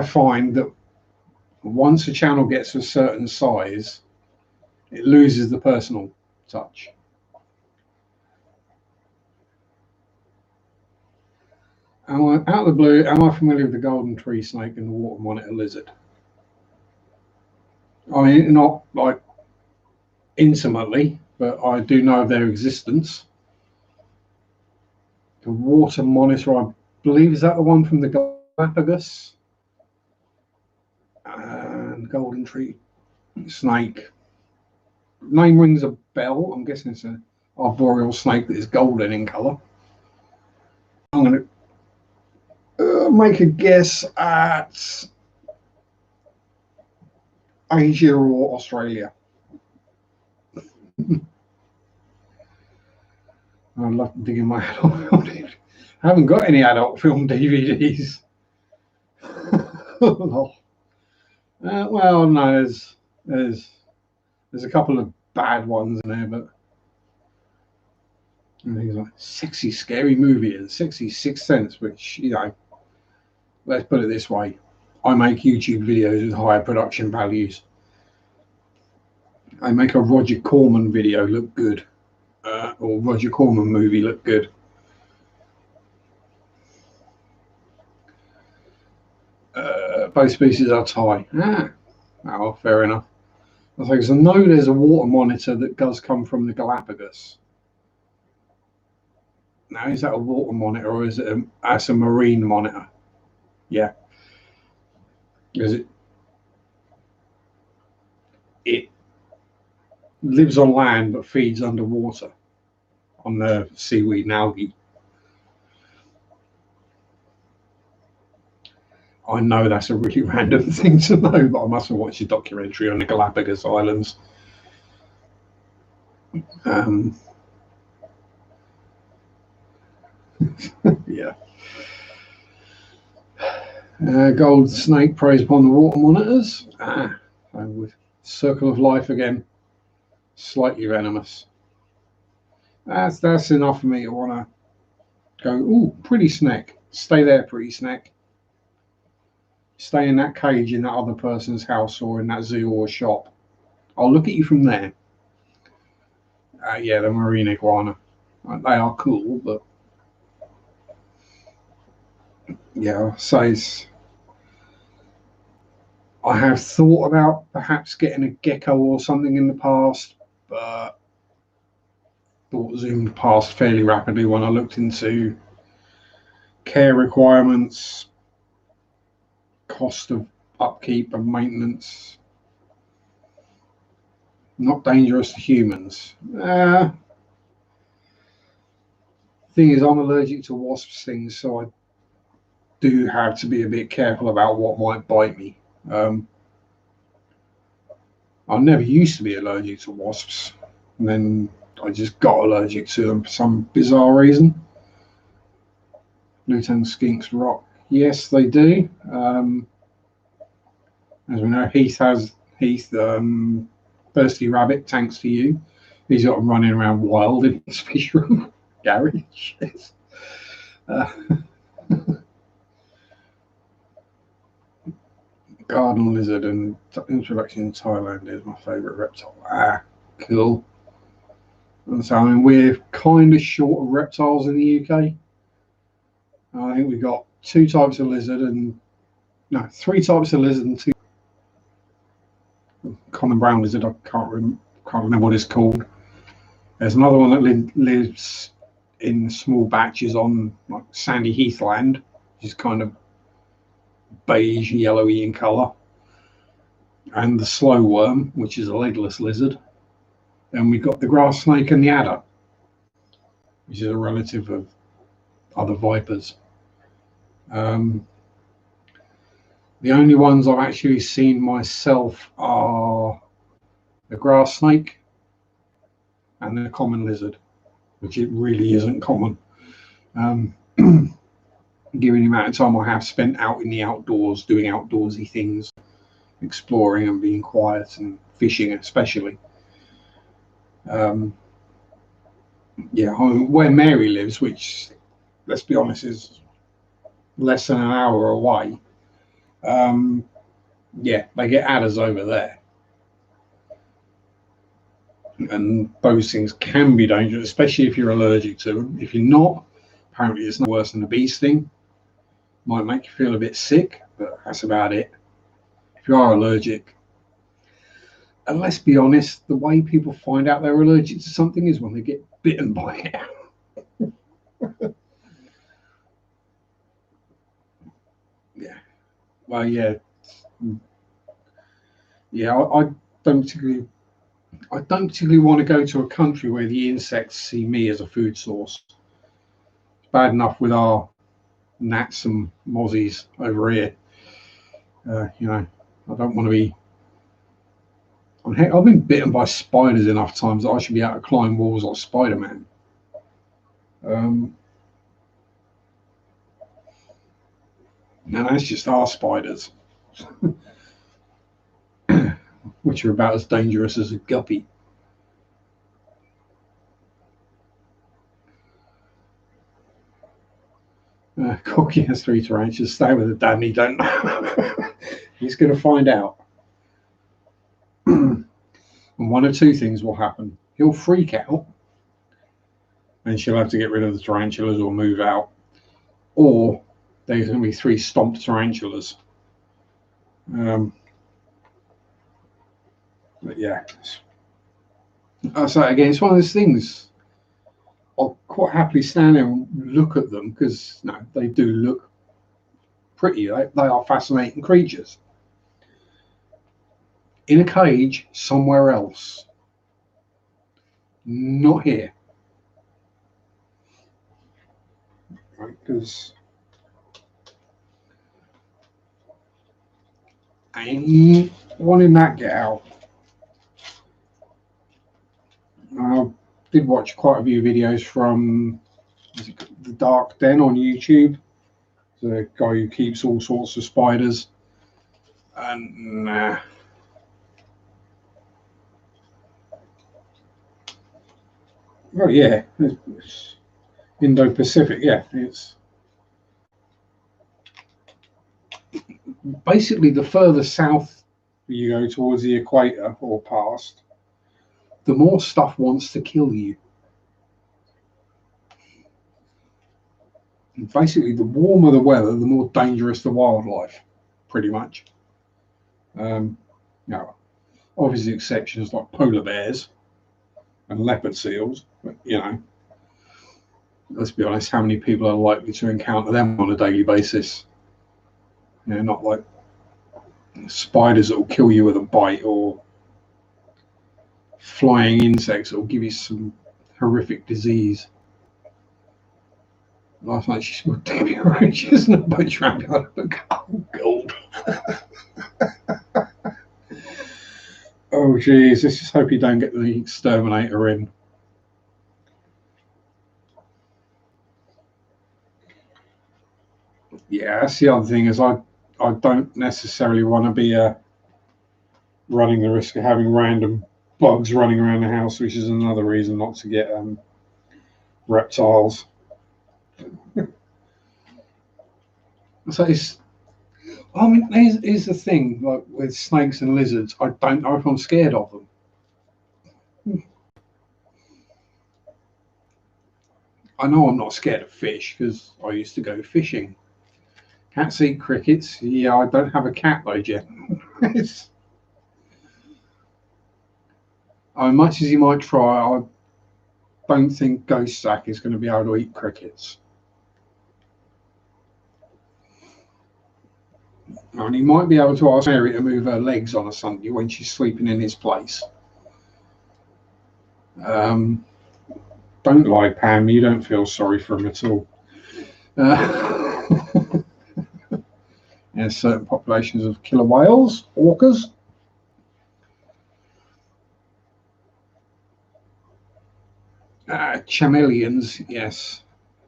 Speaker 1: find that once a channel gets a certain size, it loses the personal touch. Out of the blue, am I familiar with the golden tree snake and the water monitor lizard? I mean, not like intimately, but I do know of their existence. The water monitor, I believe, is that the one from the Galapagos? And golden tree snake. Name rings a bell. I'm guessing it's an arboreal snake that is golden in colour. I'm going to make a guess at Asia or Australia. I'd love to dig in my adult film. I haven't got any adult film DVDs. Well, no, there's a couple of bad ones in there, but things like Sexy Scary Movie and Sexy Sixth Sense, which, let's put it this way, I make YouTube videos with higher production values. I make a Roger Corman video look good, or Roger Corman movie look good. Both species are Thai. Oh, fair enough. I know there's a water monitor that does come from the Galapagos. Now, is that a water monitor or is it that's a marine monitor? Yeah. Because it lives on land but feeds underwater on the seaweed and algae. I know that's a really random thing to know, but I must have watched a documentary on the Galapagos Islands. Yeah. Gold snake preys upon the water monitors. With circle of life again. Slightly venomous. That's enough for me to want to go, ooh, pretty snake. Stay there, pretty snake. Stay in that cage in that other person's house or in that zoo or shop. I'll look at you from there. Yeah, the marine iguana. They are cool, but yeah, I have thought about perhaps getting a gecko or something in the past, but thought zoomed past fairly rapidly when I looked into care requirements, cost of upkeep and maintenance. Not dangerous to humans. Thing is, I'm allergic to wasps things, so I do have to be a bit careful about what might bite me. I never used to be allergic to wasps, and then I just got allergic to them for some bizarre reason. Luton skinks rock. Yes, they do. As we know, Heath, Thirsty Rabbit, thanks to you. He's got them running around wild in his fish room garage. Yes. Garden lizard and introduction in Thailand is my favourite reptile. Cool. And so, I mean, we're kind of short of reptiles in the UK. I think we've got three types of lizard and two common brown lizard. I can't remember what it's called. There's another one that lives in small batches on like sandy heathland, which is kind of beige, yellowy in colour, and the slow worm, which is a legless lizard. And we've got the grass snake and the adder, which is a relative of other vipers. The only ones I've actually seen myself are the grass snake and the common lizard, which it really isn't common. given the amount of time I have spent out in the outdoors doing outdoorsy things, exploring and being quiet and fishing especially. Um, yeah, where Mary lives, which, let's be honest, is less than an hour away. Um, yeah, they get adders over there, and those things can be dangerous, especially if you're allergic to them. If you're not, apparently it's no worse than the bee sting. Might make you feel a bit sick, but that's about it. If you are allergic, and let's be honest, the way people find out they're allergic to something is when they get bitten by it. Yeah. Well, yeah, yeah. Don't particularly, I don't particularly want to go to a country where the insects see me as a food source. It's bad enough with our gnats and mozzies over here. You know, I don't want to be. I've been bitten by spiders enough times that I should be able to climb walls like Spider-Man. Um, and that's just our spiders, which are about as dangerous as a guppy. Corky has 3 tarantulas. Stay with the Danny, don't. He's going to find out. And one of two things will happen. He'll freak out, and she'll have to get rid of the tarantulas or move out. Or there's going to be 3 stomped tarantulas. But yeah. So again, it's one of those things. I'll quite happily stand there and look at them because they do look pretty. They are fascinating creatures. In a cage somewhere else, not here, right? Because I ain't wanting that get out. I did watch quite a few videos from the Dark Den on YouTube. The guy who keeps all sorts of spiders, and well, yeah, it's Indo-Pacific. Yeah, it's basically the further south you go towards the equator or past, the more stuff wants to kill you. And basically, the warmer the weather, the more dangerous the wildlife, pretty much. Now, obviously exceptions like polar bears and leopard seals, but let's be honest, how many people are likely to encounter them on a daily basis? Not like spiders that will kill you with a bite or flying insects that will give you some horrific disease. Last night she smelled Debbie Roaches and a bunch around me. Oh, God. Oh, geez. Let's just hope you don't get the exterminator in. Yeah, that's the other thing is I don't necessarily want to be running the risk of having random bugs running around the house, which is another reason not to get reptiles. So here's the thing, like with snakes and lizards, I don't know if I'm scared of them. I know I'm not scared of fish because I used to go fishing. Cats eat crickets. Yeah, I don't have a cat though, Jen. As much as you might try, I don't think Ghost Sack is going to be able to eat crickets. And he might be able to ask Mary to move her legs on a Sunday when she's sleeping in his place. Don't lie, Pam. You don't feel sorry for him at all. There's certain populations of killer whales, orcas. Chameleons, yes.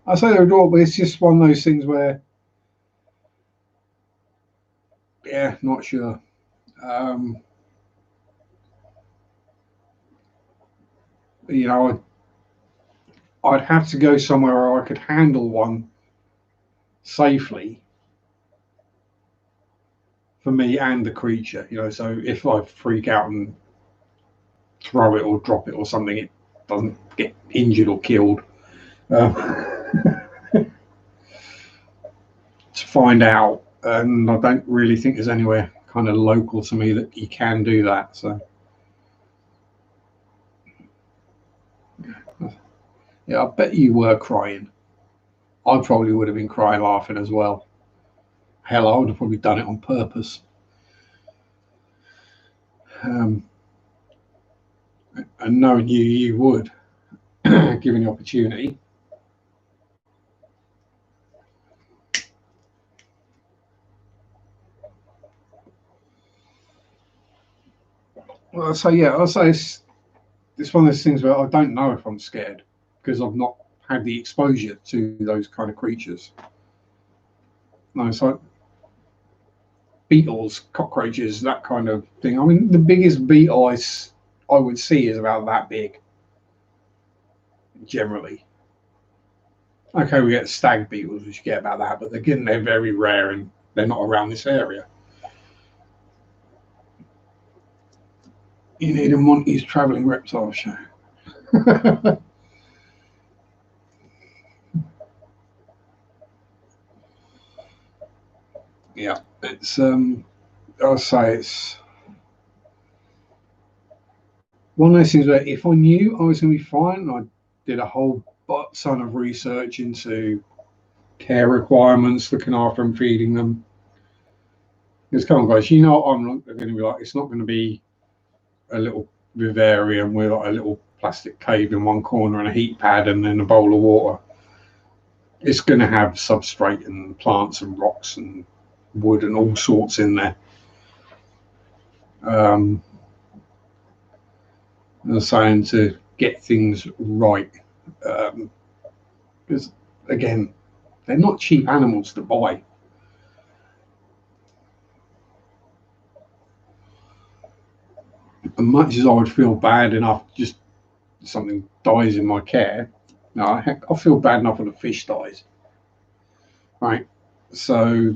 Speaker 1: I say they're adorable, but it's just one of those things where yeah, not sure. You know, I'd have to go somewhere where I could handle one safely for me and the creature. You know, so if I freak out and throw it or drop it or something, it doesn't get injured or killed. To find out, and I don't really think there's anywhere kind of local to me that you can do that. So, yeah, I bet you were crying. I probably would have been crying laughing as well. Hell, I would have probably done it on purpose. Um, and knowing you would, given the opportunity. Well, I'll say it's one of those things where I don't know if I'm scared because I've not had the exposure to those kind of creatures. No, it's like beetles, cockroaches, that kind of thing. I mean, the biggest beetle I would see is about that big, generally. Okay, we get stag beetles, which you get about that, but again, they're very rare and they're not around this area. You need a Monty's Travelling Reptile Show. Yeah, it's I'll say it's one of those things where if I knew I was going to be fine, I did a whole ton of research into care requirements, looking after them, feeding them. Because come on, guys, you know what I'm not going to be like. It's not going to be a little vivarium with like a little plastic cave in one corner and a heat pad and then a bowl of water. It's going to have substrate and plants and rocks and wood and all sorts in there. I'm saying to get things right. Because again, they're not cheap animals to buy. As much as I would feel bad enough, just something dies in my care. No, heck, I feel bad enough when a fish dies. Right. So,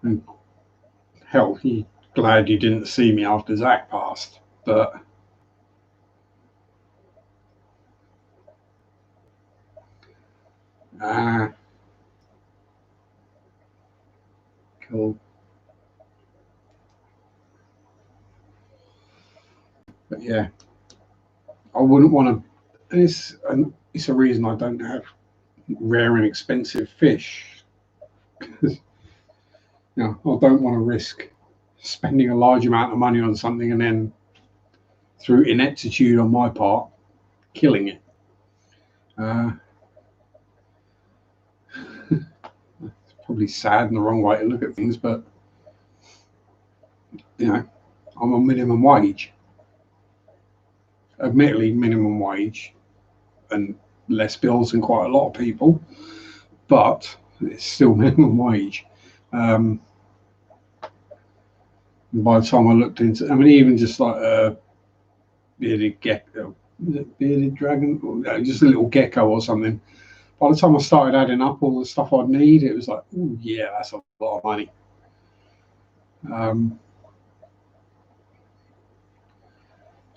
Speaker 1: and hell, you glad you didn't see me after Zach passed. But cool. But yeah, I wouldn't want to. It's a reason I don't have rare and expensive fish. You know, I don't want to risk spending a large amount of money on something and then through ineptitude on my part, killing it. Uh, it's probably sad and the wrong way to look at things, but you know, I'm on minimum wage. Admittedly, minimum wage and less bills than quite a lot of people, but it's still minimum wage. By the time I looked into, I mean, even just like a bearded gecko, bearded dragon, just a little gecko or something. By the time I started adding up all the stuff I'd need, it was like, oh yeah, that's a lot of money.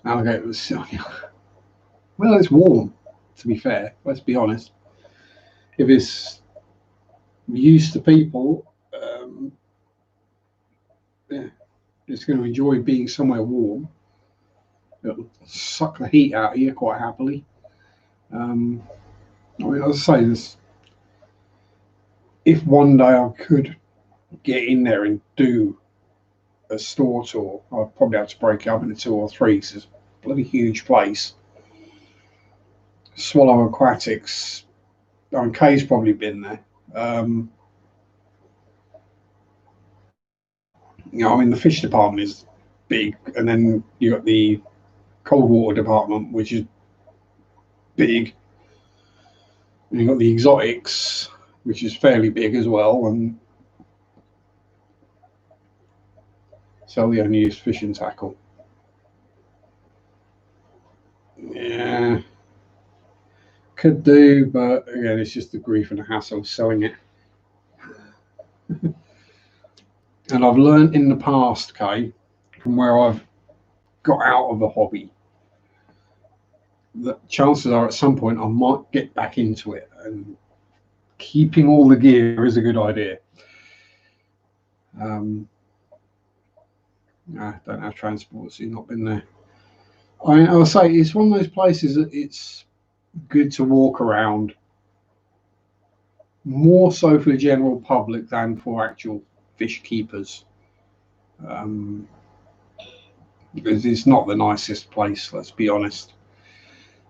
Speaker 1: Alligator was, well, it's warm. To be fair, let's be honest. If it's used to people, yeah, it's going to enjoy being somewhere warm. It'll suck the heat out of you quite happily. I mean, as I say, this, if one day I could get in there and do a store tour, I'd probably have to break it up into two or three because it's a bloody huge place. Swallow Aquatics, I mean, Kay's probably been there. You know, I mean, the fish department is big, and then you got the cold water department, which is big. And you've got the exotics, which is fairly big as well. And Tell they only use fishing tackle. Yeah, could do, but again, it's just the grief and the hassle of selling it. And I've learned in the past, Kay, from where I've got out of a hobby, that chances are at some point I might get back into it, and keeping all the gear is a good idea. I don't have transport, so you've not been there. I'll say it's one of those places that it's good to walk around, more so for the general public than for actual fish keepers, because it's not the nicest place, let's be honest.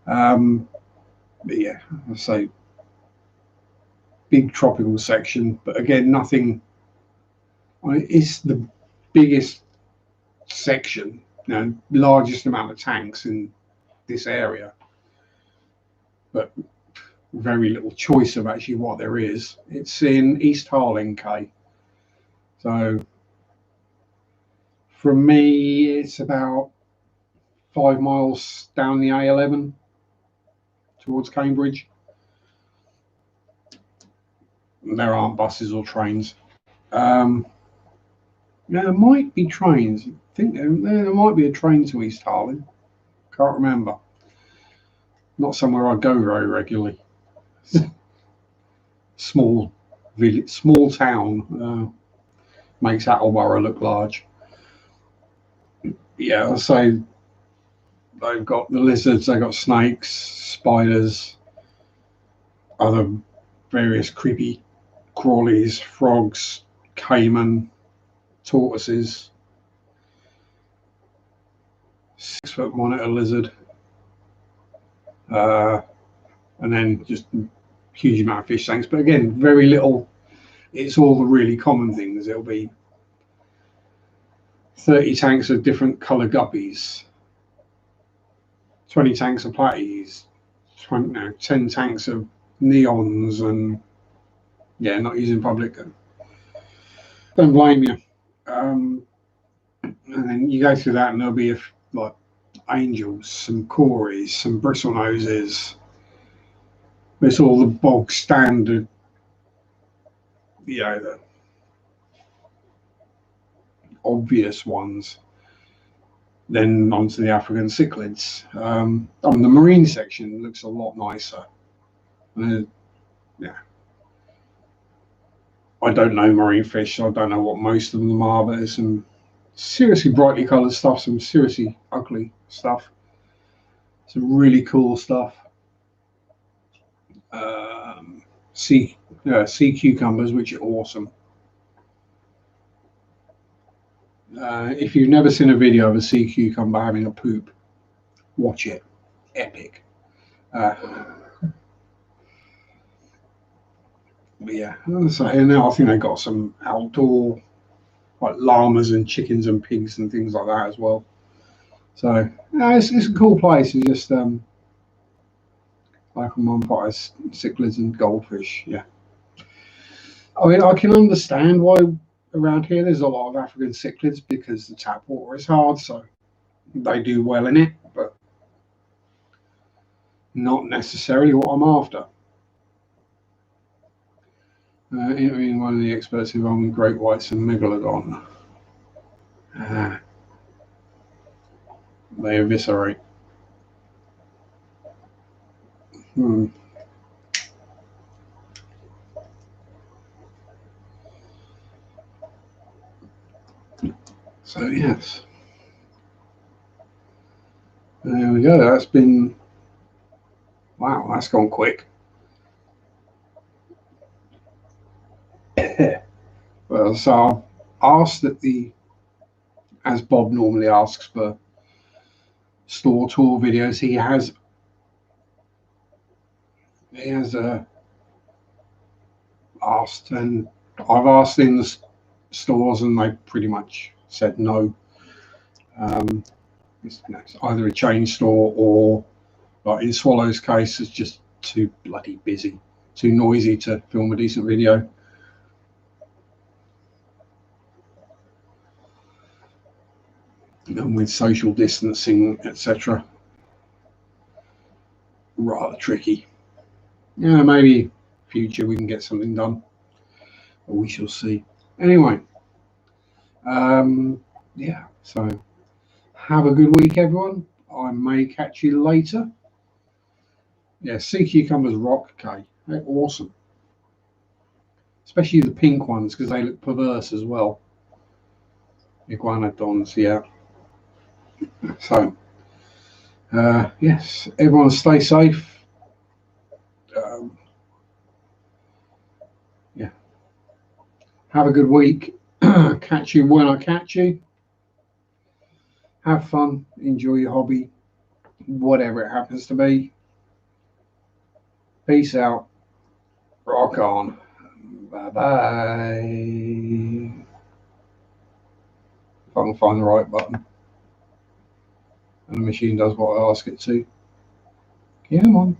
Speaker 1: But yeah, I'll say big tropical section, but again, nothing. It's the biggest section, largest amount of tanks in this area, but very little choice of actually what there is. It's in East Harling, Kay. So from me, it's about 5 miles down the A11 towards Cambridge. There aren't buses or trains. There might be trains. I think there might be a train to East Harling. Can't remember. Not somewhere I go very regularly. Small village, small town, makes Attleborough look large. Yeah, I'll say they've got the lizards, they've got snakes, spiders, other various creepy crawlies, frogs, caiman, tortoises, 6-foot monitor lizard, and then just a huge amount of fish tanks. But again, very little. It's all the really common things. It'll be 30 tanks of different colour guppies, 20 tanks of platies, 10 tanks of neons, and yeah, not using public. Don't blame you. And then you go through that, and there'll be like angels, some cories, some bristlenoses. It's all the bog standard, the obvious ones. Then onto the African cichlids. The marine section looks a lot nicer. Yeah. I don't know marine fish, so I don't know what most of them are, but there's some seriously brightly coloured stuff, some seriously ugly stuff, some really cool stuff. Sea cucumbers, which are awesome. If you've never seen a video of a sea cucumber having a poop, watch it. Epic. But yeah, so, and now I think they got some outdoor, like llamas and chickens and pigs and things like that as well. So it's a cool place. It's just like on one part, cichlids and goldfish. Yeah, I mean, I can understand why around here there's a lot of African cichlids, because the tap water is hard, so they do well in it, but not necessarily what I'm after. Interviewing one of the experts involved in great whites and megalodon. They eviscerate. So yes, there we go. That's been, wow, that's gone quick. Well, so I've asked that as Bob normally asks for store tour videos, he has asked, and I've asked in the stores, and they pretty much said no. It's either a chain store or, like in Swallow's case, it's just too bloody busy, too noisy to film a decent video. and with social distancing, etc., rather tricky. Yeah, maybe future we can get something done, but we shall see. Anyway, yeah, so have a good week, everyone. I may catch you later. Yeah, sea cucumbers rock. Okay, they're awesome, especially the pink ones because they look perverse as well. Iguanodons, yeah. So, yes, everyone stay safe. Yeah, have a good week. Catch you when I catch you. Have fun, enjoy your hobby, whatever it happens to be. Peace out. Rock on. Bye bye. If I can find the right button. And the machine does what I ask it to. Come on.